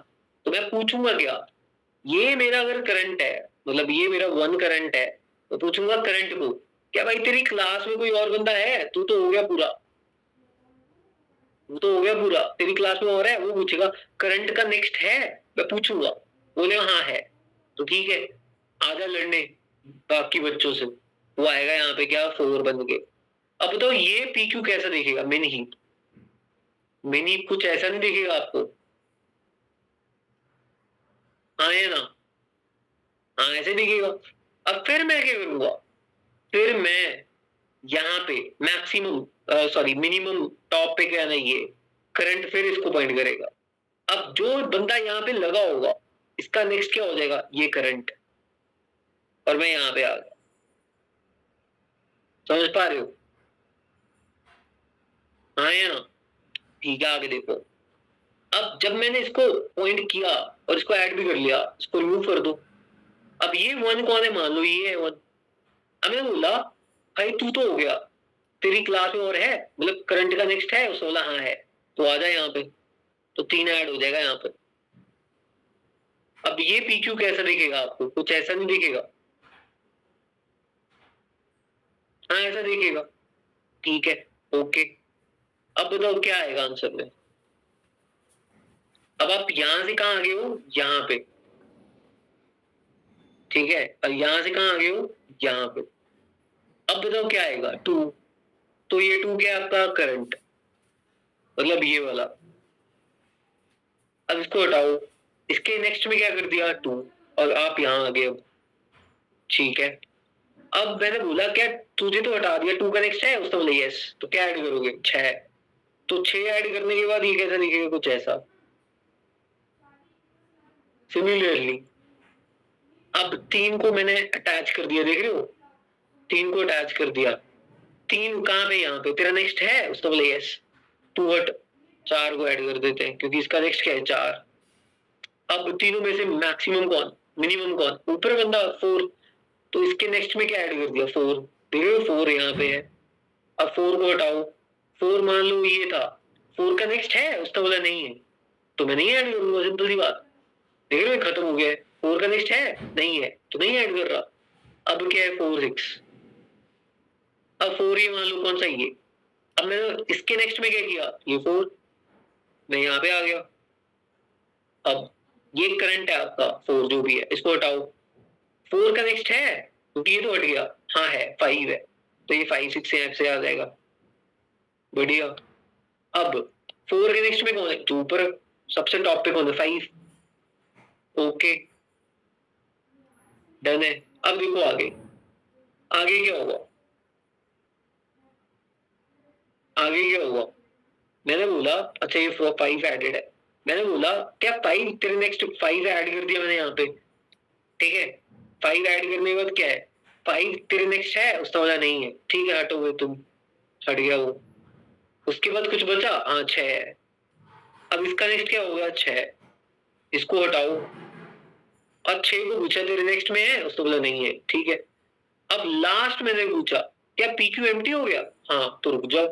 तो मैं पूछूंगा क्या? ये मेरा अगर करंट है, मतलब ये मेरा 1 करंट है, तो पूछूंगा करंट को, क्या भाई तेरी क्लास में कोई और बंदा है? तू तो हो गया पूरा, तू तो हो गया पूरा, तेरी क्लास में और है? वो पूछेगा करंट का नेक्स्ट है, मैं पूछूंगा, बोले हाँ है, तो ठीक है, आजा लड़ने बाकी बच्चों से। वो आएगा यहाँ पे क्या, 4 बन के। अब बताओ ये पीक्यू कैसा दिखेगा? मिनी हीप, मिनी हीप कुछ ऐसा नहीं दिखेगा आपको? हाँ है ना? हाँ ऐसे दिखेगा। अब फिर मैं क्या करूंगा? फिर मैं यहाँ पे मैक्सिमम सॉरी मिनिमम टॉप पे क्या नहीं है करंट, फिर इसको पॉइंट करेगा। अब जो बंदा यहाँ पे लगा होगा, इसका नेक्स्ट क्या हो जाएगा? ये करंट, और मैं यहाँ पे आ गया। समझ पा रहे हो? हाँ या ना? ठीक है, आगे देखो। अब जब मैंने इसको पॉइंट किया और इसको ऐड भी कर लिया, इसको रिमूव कर दो। अब ये 1 कौन है? मान लो ये है 1। अब मैं बोला भाई तू तो हो गया, तेरी क्लास में और है, मतलब करंट का नेक्स्ट है? उसने बोला हाँ है, तो आ जा यहाँ पे, तो 3 ऐड हो जाएगा यहाँ पे। अब ये पीक्यू कैसा दिखेगा आपको? कुछ ऐसा नहीं दिखेगा? हाँ ऐसा दिखेगा। ठीक है, ओके। अब बताओ क्या आएगा आंसर में? अब आप यहां से कहां आ गए हो? यहाँ पे, ठीक है, और यहां से कहां आ गए हो? यहाँ पे। अब बताओ क्या आएगा? 2। तो ये 2 क्या है आपका? करंट, मतलब ये वाला। अब इसको हटाओ, इसके नेक्स्ट में क्या कर दिया? 2, और आप यहाँ आ गए अब। ठीक है, अब मैंने बोला क्या तुझे तो हटा दिया, 2 का नेक्स्ट है? उसने बोला यस, तो क्या ऐड करोगे? 6। तो 6 ऐड करने के बाद ये कैसा दिखेगा? कुछ ऐसा। सिमिलरली अब 3 को मैंने अटैच कर दिया, देख रहे हो? 3 को अटैच कर दिया। 3 कहां पे? यहाँ पे। तेरा नेक्स्ट है? उसने बोला यस, 2 हट, 4 को ऐड कर देते हैं, क्योंकि इसका नेक्स्ट क्या है? 4। अब तीनों में से मैक्सिमम कौन, मिनिमम कौन? ऊपर बंदा 4, तो इसके नेक्स्ट में क्या ऐड कर दिया? 4। देख रहे हो 4 यहाँ पे है। अब 4 को हटाओ, 4 मान लो ये था, 4 का नेक्स्ट है? उसने बोला नहीं है, तो मैं नहीं ऐड करूंगा, सिंपल सी बात। देख रहे हो खत्म हो गया। 4 का नेक्स्ट है? नहीं है, तो नहीं ऐड कर रहा। अब क्या है? 4 6। अब 4 ही मान लो कौन सा? ये। अब मैंने इसके नेक्स्ट में क्या किया? ये 4, मैं यहाँ पे आ गया। अब ये करंट है आपका 4 जो भी है, इसको हटाओ। 4 का नेक्स्ट है? क्योंकि ये तो हट गया। हाँ है, 5 है, तो ये 5 6 से आ जाएगा। बढ़िया। अब 4 के नेक्स्ट में कौन है? तो ऊपर सबसे टॉप पे कौन है? 5। ओके, डन है। अब देखो आगे, आगे क्या होगा? आगे क्या होगा? मैंने बोला अच्छा ये 5 एडेड है, मैंने बोला क्या 5 तेरे नेक्स्ट 5 ऐड कर दिया मैंने यहाँ पे, ठीक है। 5 ऐड करने के बाद क्या है? 5 तेरे नेक्स्ट है? उसने बोला नहीं है, ठीक है हटो तुम, हट गया वो। उसके बाद कुछ बचा? हाँ 6 है। अब इसका नेक्स्ट क्या होगा? 6। इसको हटाओ, और 6 को पूछा तेरे नेक्स्ट में है? उसने बोला नहीं है, ठीक है। अब लास्ट मैंने पूछा क्या पीक्यू एम्प्टी हो गया? हाँ, तो रुक जाओ,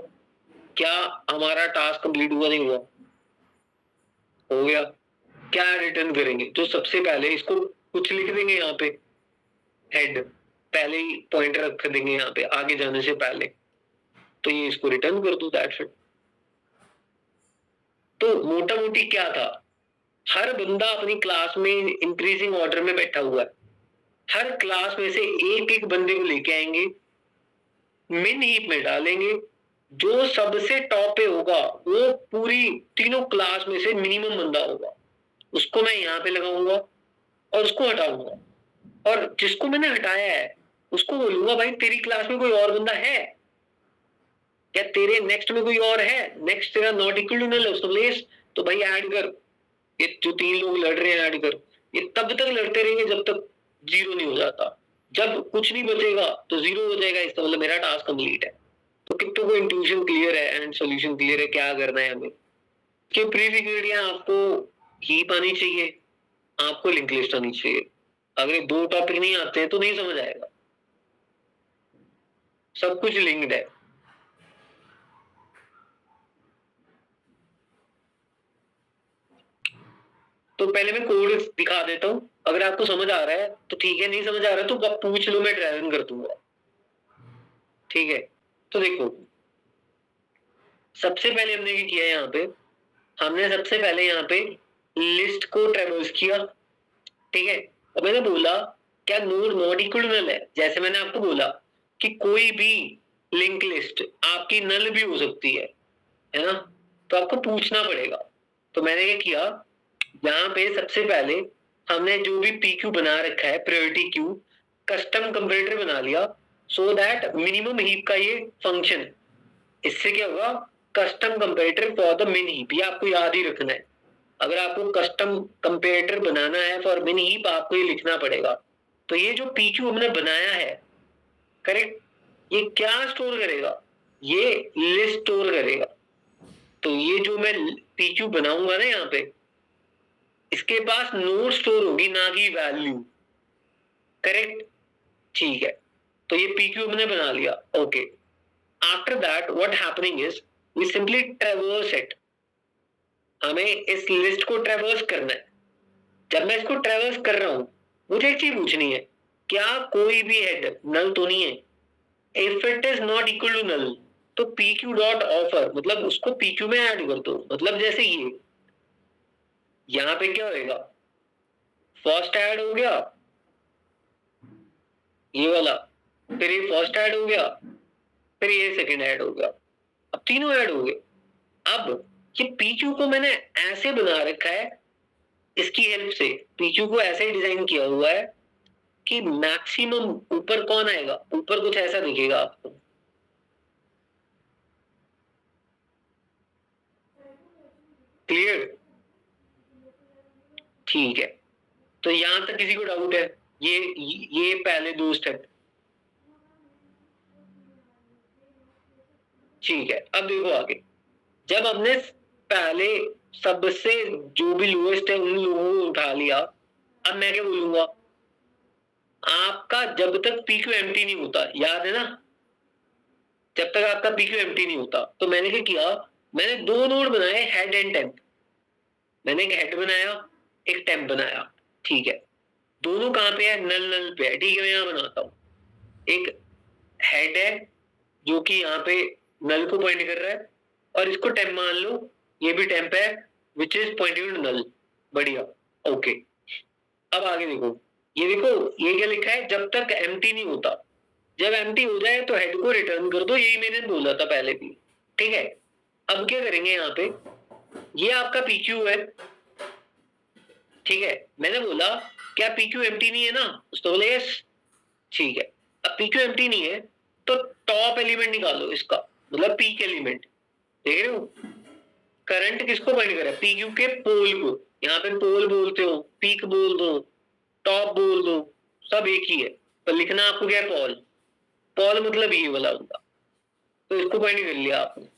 क्या हमारा टास्क कंप्लीट हुआ? नहीं हुआ, हो गया। क्या रिटर्न करेंगे? तो सबसे पहले इसको कुछ लिख देंगे यहाँ पे, हेड, पहले ही पॉइंटर रख देंगे यहाँ पे आगे जाने से पहले, तो ये इसको रिटर्न कर दो, दैट्स इट। तो मोटा मोटी क्या था, हर बंदा अपनी क्लास में इंक्रीजिंग ऑर्डर में बैठा हुआ है, हर क्लास में से एक एक बंदे को लेके आएंगे, मिन हीप में डालेंगे, जो सबसे टॉप पे होगा वो पूरी तीनों क्लास में से मिनिमम बंदा होगा, उसको मैं यहाँ पे लगाऊंगा और उसको हटाऊंगा, और जिसको मैंने हटाया है उसको बोलूंगा भाई तेरी क्लास में कोई और बंदा है या तेरे नेक्स्ट में कोई और है? नेक्स्ट तेरा नॉट इक्वल टू नल है, उसको प्लेस, तो भाई ऐड कर, ये जो 3 लोग लड़ रहे हैं ऐड कर, ये तब तक लड़ते रहेंगे जब तक 0 नहीं हो जाता। जब कुछ नहीं बचेगा तो 0 हो जाएगा, इसका मतलब मेरा टास्क कंप्लीट है। तो कितनों को इंट्यूशन क्लियर है एंड सॉल्यूशन क्लियर है, क्या करना है हमें? कि प्रीफिगर्डियां आपको हीप आनी चाहिए, आपको लिंक लिस्ट आनी चाहिए। अगर 2 टॉपिक नहीं आते हैं तो नहीं समझ आएगा। सब कुछ लिंक्ड है। तो पहले मैं कोड दिखा देता हूँ, अगर आपको समझ आ रहा है तो ठीक है, नहीं समझ आ रहा है तो आप पूछ लो, मैं ड्राइवन कर दूंगा। ठीक है, तो देखो सबसे पहले हमने क्या किया यहाँ पे, हमने सबसे पहले यहाँ पे लिस्ट को ट्रेवर्स किया। ठीक है, और मैंने बोला क्या node not equal to null है। जैसे मैंने आपको बोला कि कोई भी लिंक लिस्ट आपकी नल भी हो सकती है ना, तो आपको पूछना पड़ेगा। तो मैंने क्या किया, यहाँ पे सबसे पहले हमने जो भी PQ बना रखा है प्रायोरिटी क्यू, कस्टम कंपैरेटर बना लिया, सो दैट मिनिमम हीप का ये फंक्शन, इससे क्या होगा, कस्टम कंपैरेटर फॉर द मिन हीप, ये आपको याद ही रखना है। अगर आपको कस्टम कंपैरेटर बनाना है फॉर मिन हीप, आपको ये लिखना पड़ेगा। तो ये जो PQ हमने बनाया है, करेक्ट, ये क्या स्टोर करेगा, ये लिस्ट स्टोर करेगा। तो ये जो मैं PQ बनाऊंगा ना यहाँ पे, इसके पास नोड स्टोर होगी ना कि वैल्यू, करेक्ट। ठीक है, तो ये PQ हमने बना लिया। Okay, after that what happening is we simply traverse it. हमें इस लिस्ट को ट्रैवर्स करना है। जब मैं इसको ट्रैवर्स कर रहा हूं, मुझे एक चीज पूछनी है, क्या कोई भी हेड नल तो नहीं है? If it is not equal to null, तो PQ डॉट ऑफर, मतलब उसको PQ में ऐड कर दो। मतलब जैसे ये यहाँ पे क्या होएगा, फर्स्ट ऐड हो गया ये वाला, फिर ये फर्स्ट ऐड हो गया, फिर ये सेकंड ऐड हो गया, अब तीनों ऐड हो गए। अब ये PQ को मैंने ऐसे बना रखा है, इसकी हेल्प से PQ को ऐसे डिजाइन किया हुआ है कि मैक्सिमम ऊपर कौन आएगा, ऊपर कुछ ऐसा दिखेगा आपको, क्लियर? ठीक है, तो यहां तक किसी को डाउट है? ये पहले 2 स्टेप। ठीक है, अब देखो आगे, जब हमने पहले सबसे जो भी लोएस्ट है उन लोगों को उठा लिया, अब मैं क्या बोलूंगा, आपका जब तक PQ एम्प्टी नहीं होता, याद है ना, जब तक आपका PQ एम्प्टी नहीं होता, तो मैंने क्या किया, मैंने 2 नोड बनाए, हेड एंड टेम्प। मैंने एक हेड बनाया, एक टेम्प बनाया। ठीक है, दोनों कहां पे है, नल नल पे है। ठीक है, मैं यहां बनाता हूं, एक हेड है जो कि यहाँ पे नल को पॉइंट कर रहा है, और इसको टेम्प मान लो, ये भी टेम्प है which is pointing to null. बढ़िया, ओके। अब आगे देखो, ये देखो ये क्या लिखा है, जब तक एम्प्टी नहीं होता, जब एम्प्टी हो जाए तो हेड को रिटर्न कर दो, यही मैंने बोला था पहले भी। ठीक है, अब क्या करेंगे यहाँ पे, ये आपका PQ है। ठीक है, मैंने बोला क्या PQ एम्प्टी नहीं है ना, तो बोले यस। ठीक है, अब PQ एम्प्टी नहीं है तो टॉप एलिमेंट निकालो इसका, मतलब पीक एलिमेंट। देख रहे हो, करंट किसको पॉइंट कर रहा है, PQ के पोल को। यहाँ पे पोल बोलते हो, पीक बोल दो, टॉप बोल दो, सब एक ही है। पर लिखना आपको क्या है, पॉल। पॉल मतलब ये वाला होगा, तो इसको पॉइंट कर लिया आपने।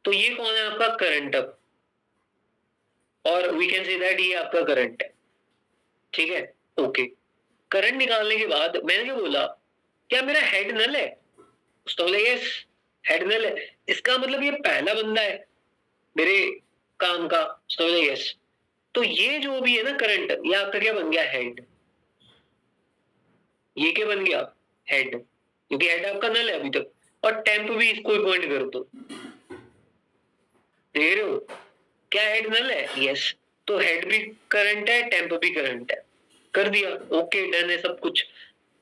तो ये कौन है आपका करंट, अब, और वी कैन से दैट ये आपका करंट है। ठीक है, ओके। करंट निकालने के बाद मैंने क्या बोला, क्या मेरा हेड नल है, तो बोले यस, हेड नल है। इसका मतलब ये पहला बंदा है मेरे काम का, तो बोले यस। तो ये जो भी है ना करंट, ये आपका क्या बन गया, हेड। ये क्या बन गया, हेड, क्योंकि हेड आपका नल है अभी तक। और टेम्प भी इसको पॉइंट कर दो, देख रहे हो, क्या हेड नल है, यस। तो हेड भी करंट है, टेम्प भी करंट है, कर दिया, ओके डन है सब कुछ।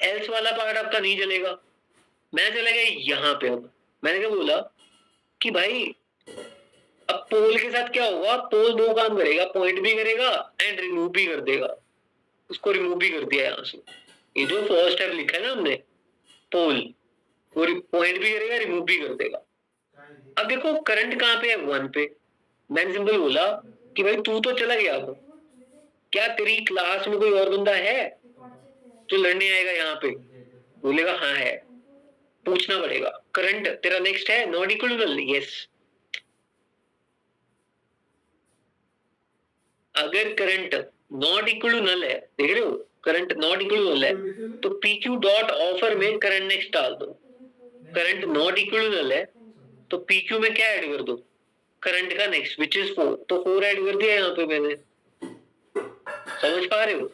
एल्स वाला पार्ट आपका नहीं चलेगा। मैं चला गया यहाँ पे। अब मैंने क्या बोला कि भाई अब पोल के साथ क्या होगा, पोल 2 काम करेगा, पॉइंट भी करेगा एंड रिमूव भी कर देगा। उसको रिमूव भी कर दिया यहाँ से, ये जो फर्स्ट स्टेप लिखा है ना हमने, पोल, वो पॉइंट भी करेगा, रिमूव भी कर देगा। अब देखो करंट कहाँ पे है, 1 पे, मैंने सिंपल बोला कि भाई तू तो चला गया, अब क्या तेरी क्लास में कोई और बंदा है जो लड़ने आएगा यहाँ पे? बोलेगा हाँ है। पूछना पड़ेगा करंट तेरा नेक्स्ट है not equal to null? Yes. अगर current not equal to null है, देख रहे हो, current not equal to null है, तो पी क्यू डॉट ऑफर में करंट नेक्स्ट डाल दो। Current not equal to null है तो पी क्यू में क्या ऐड कर दो? करंट का नेक्स्ट विच इज 4। तो 4 ऐड कर दिया यहाँ पे मैंने। समझ पा रहे हो?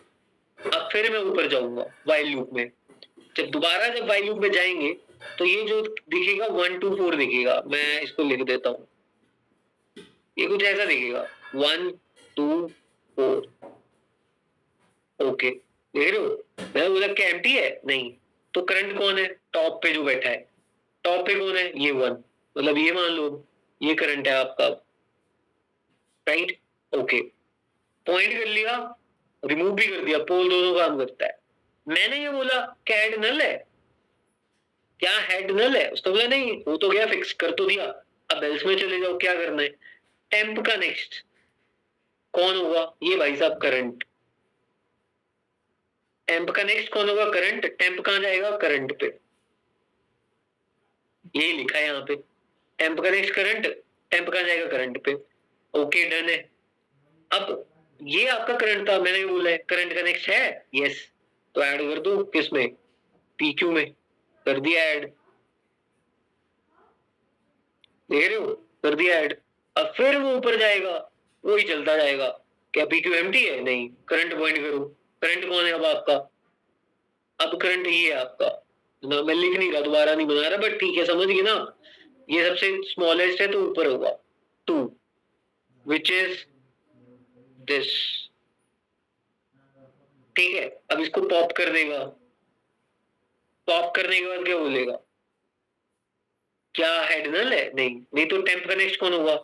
अब फिर मैं ऊपर जाऊंगा वाइल लूप में। जब वाइल लूप में जाएंगे तो ये जो दिखेगा 1 2 4 दिखेगा। मैं इसको लिख देता हूँ, ये कुछ ऐसा दिखेगा 1 2 4। ओके, देख रहे हो? मैं बोला क्या एम्प्टी है? नहीं। तो करंट कौन है टॉप पे जो बैठा है? टॉप पे कौन है? ये 1, मतलब ये मान लो ये करंट है आपका, राइट? ओके, पॉइंट कर लिया, रिमूव भी कर दिया, पोल दोनों काम करता है। मैंने ये बोला क्या हेड नल है? क्या हेड नल है? उसने बोला नहीं, वो तो गया फिक्स कर तो दिया। अब एल्स में चले जाओ, क्या करना है? टेम्प का नेक्स्ट कौन होगा? ये भाई साहब करंट। टेम्प का नेक्स्ट कौन होगा? करंट। टेम्प कहां जाएगा? करंट पे। यही लिखा है यहाँ पे, टेम्प का नेक्स्ट करंट, टेम्प कहां जाएगा? करंट पे। ओके, डन है। अब ये आपका करंट था, मैंने बोला है करंट का नेक्स्ट है, यस। तो ऐड कर दो किसमें? पीक्यू में। कर दिया ऐड, देख रहे हो? कर दिया ऐड। अब फिर वो ऊपर जाएगा, वही चलता जाएगा। क्या पीक्यू एम्प्टी है? नहीं। करंट पॉइंट करो, करंट कौन है अब आपका? अब करंट ये है आपका ना, मैं लिख नहीं रहा, दोबारा नहीं बना रहा, बट ठीक है, समझ गए ना? ये सबसे स्मॉलेस्ट है तो ऊपर होगा 2, विच इज दिस। ठीक है, अब इसको पॉप कर देगा। पॉप करने के बाद क्या बोलेगा? क्या हेड नल है? नहीं। नहीं तो टेम्प का नेक्स्ट कौन होगा?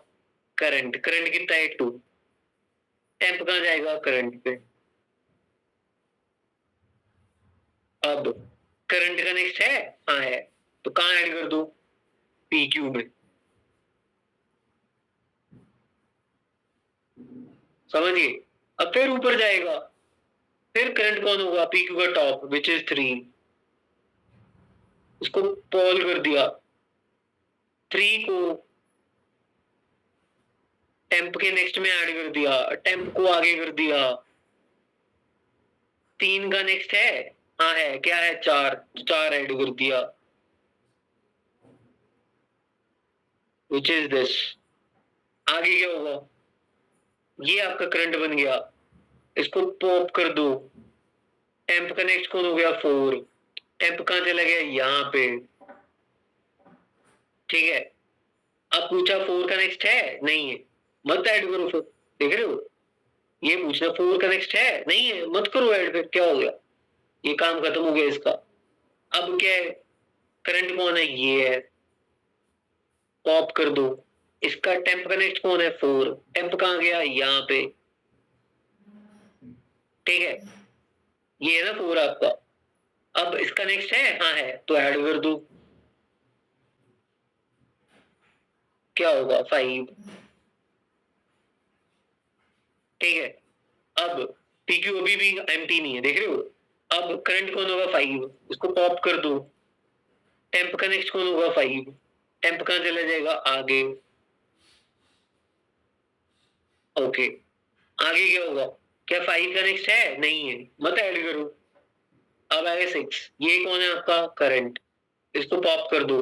करंट। करंट कितना है? 2। टेम्प कहां जाएगा? करंट पे। अब करंट का नेक्स्ट है, हाँ है, तो कहां ऐड कर दो? पी क्यू में। समझिए? अब फिर ऊपर जाएगा, फिर करंट कौन होगा? पी क्यू का टॉप विच इज 3। इसको पॉल कर दिया, 3 को टेम्प के नेक्स्ट में ऐड कर दिया, टेम्प को आगे कर दिया। 3 का नेक्स्ट है, हाँ है, क्या है? 4, 4 ऐड कर दिया, विच इज दिस। आगे क्या होगा? ये आपका करंट बन गया, इसको पॉप कर दो। टेम्प का नेक्स्ट कौन हो गया? 4। टेम्प कहां चला गया? यहाँ पे। ठीक है, अब पूछा 4 का नेक्स्ट है? नहीं है, मत ऐड करो फिर। देख रहे हो? ये पूछना 4 का नेक्स्ट है? नहीं है, मत करो ऐड। फिर क्या हो गया? ये काम खत्म हो गया इसका। अब क्या है? करंट कौन है? ये है, पॉप कर दो। इसका टेम्प का नेक्स्ट कौन है? 4। टेम्प कहां गया? यहाँ पे। ठीक है, ये है ना 4 आपका। अब इसका नेक्स्ट है, हाँ है, तो ऐड कर दो। क्या होगा? 5। ठीक है, अब PQ अभी भी एम्प्टी नहीं है, देख रहे हो? अब करंट कौन होगा? 5। इसको पॉप कर दो। टेम्प का नेक्स्ट कौन होगा? 5। टेम्प कहां चला जाएगा? आगे। ओके, आगे क्या होगा? क्या 5 का नेक्स्ट है? नहीं है, मत ऐड करो। अब आएगा 6। ये कौन है आपका? करंट। इसको पॉप कर दो।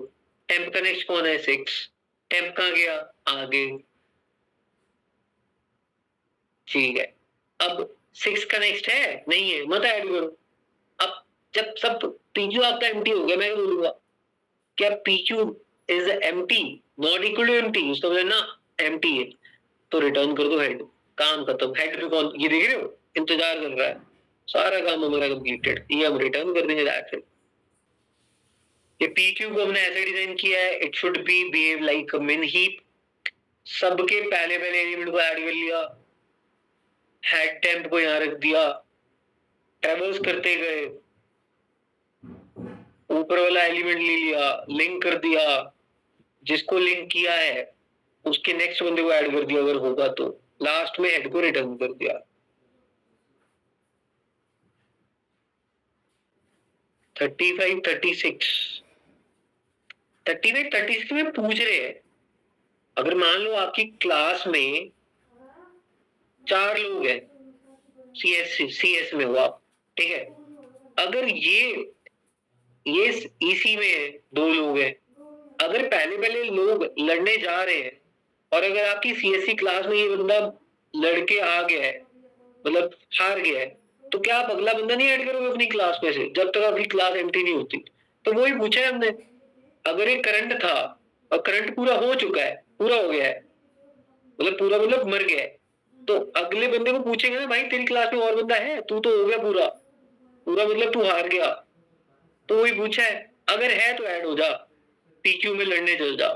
टेम्प का नेक्स्ट कौन है? 6। टेम्प कहां गया? आगे। ठीक है, अब 6 का नेक्स्ट है? नहीं है, मत ऐड करो। अब जब सब PQ आपका एम्प्टी हो गया, मैं क्या बोलूंगा? क्या PQ is empty not equal to empty? उसको बोले ना एम्प्टी है, तो रिटर्न कर दो हेड। काम खत्म। हेड पे कौन? ये देख रहे हो? इंतजार कर रहा है, सारा काम हमारा कंप्लीटेड। ये हम रिटर्न कर देंगे, दैट्स इट। ये PQ को हमने ऐसे डिजाइन किया है, it should be behave like अ मिन हीप। सबके पहले पहले एलिमेंट को ऐड कर लिया, हेड टेम्प को यहां रख दिया, ट्रेवर्स करते गए, ऊपर वाला एलिमेंट ले लिया, लिंक कर दिया, जिसको लिंक किया है उसके नेक्स्ट बंदे को ऐड कर दिया अगर होगा तो, लास्ट में हेड को रिटर्न कर दिया। 35, 36, 35, 36 में पूछ रहे हैं, अगर मान लो आपकी क्लास में 4 लोग हैं, सीएस में हो आप, ठीक है, अगर ये ईसी में 2 लोग हैं, अगर पहले लोग लड़ने जा रहे हैं और अगर आपकी सीएससी क्लास में ये बंदा लड़के आ गया है, मतलब हार गया है, तो क्या आप अगला बंदा नहीं ऐड करोगे अपनी क्लास में से जब तक आपकी क्लास एम्प्टी नहीं होती? तो वही पूछा है हमने, अगर एक करंट था और करंट पूरा हो चुका है, पूरा हो गया है, मतलब पूरा मतलब मर गया है, तो अगले बंदे को पूछेंगे ना, भाई तेरी क्लास में और बंदा है, तू तो हो गया पूरा पूरा, मतलब तू हार गया। तो वही पूछा है, अगर है तो ऐड हो जा, पीक्यू में लड़ने चल जा।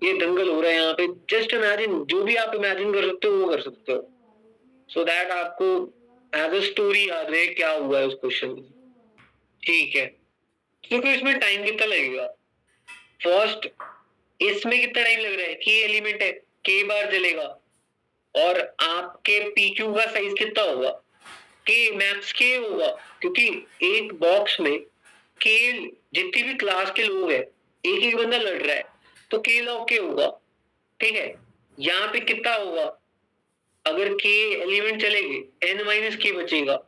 ये दंगल हो रहा है यहाँ पे, जस्ट इमेजिन, जो भी आप इमेजिन कर सकते हो वो कर सकते हो, सो दैट आपको एज अ स्टोरी याद रहे क्या हुआ है उस क्वेश्चन में। ठीक है, क्योंकि इसमें टाइम कितना लगेगा? फर्स्ट, इसमें कितना टाइम लग रहा है? के एलिमेंट है, के बार चलेगा, और आपके पीक्यू का साइज कितना होगा? के मैप्स के होगा, क्योंकि एक बॉक्स में के जितनी भी क्लास के लोग हैं, एक एक बंदा लड़ रहा है, तो के लॉग के होगा, ठीक है। यहाँ पे कितना होगा? अगर के एलिमेंट चलेंगे, n माइनस के बचेगा,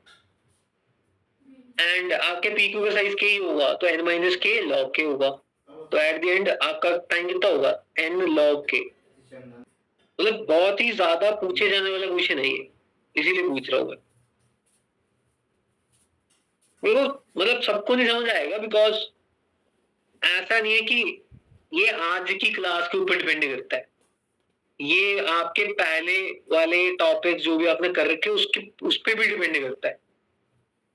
एंड आपके पीक्यू का साइज के ही होगा, तो n माइनस के लॉग के होगा, तो एट द एंड आपका टाइम कितना होगा? n लॉग के। मतलब बहुत ही ज्यादा पूछे जाने वाला क्वेश्चन है ये, इसीलिए पूछ रहा हूं मैं। देखो मतलब सबको नहीं समझ आएगा, बिकॉज ऐसा नहीं है कि ये आज की क्लास के ऊपर डिपेंड करता है, ये आपके पहले वाले टॉपिक जो भी आपने कर रखे उसके उस पर भी डिपेंड करता है,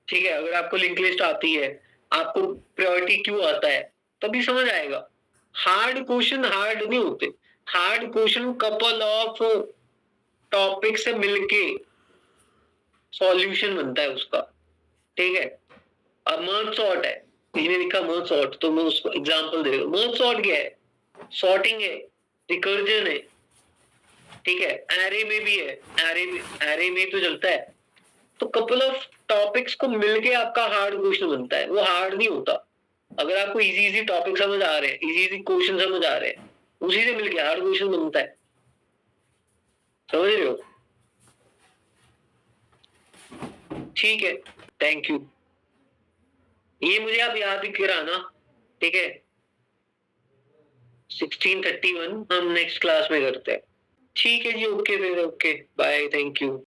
ठीक है। अगर आपको लिंक लिस्ट आती है, आपको प्रायोरिटी क्यों आता है, तभी समझ आएगा। हार्ड क्वेश्चन हार्ड नहीं होते, hard question couple of topic से मिलके सॉल्यूशन बनता है उसका, ठीक है। अब मर्ज सॉर्ट है, इसने लिखा मर्ज सॉर्ट, तो मैं उसको एग्जांपल दे रहा हूं। मर्ज सॉर्ट क्या है? सॉर्टिंग है, रिकर्जन है, ठीक है। एरे में भी है, एरे में तो चलता है। तो कपल ऑफ टॉपिक्स को मिलके आपका हार्ड क्वेश्चन बनता है, वो हार्ड नहीं होता। अगर आपको इजी इजी टॉपिक समझ आ रहे हैं, इजी इजी क्वेश्चन समझ आ रहे हैं, उसी से मिलके हार्ड क्वेश्चन बनता है, समझ रहे हो? ठीक है, थैंक यू। ये मुझे आप याद कराना, ठीक है। 1631 हम नेक्स्ट क्लास में करते हैं। ठीक है जी, ओके फिर, ओके बाय, थैंक यू।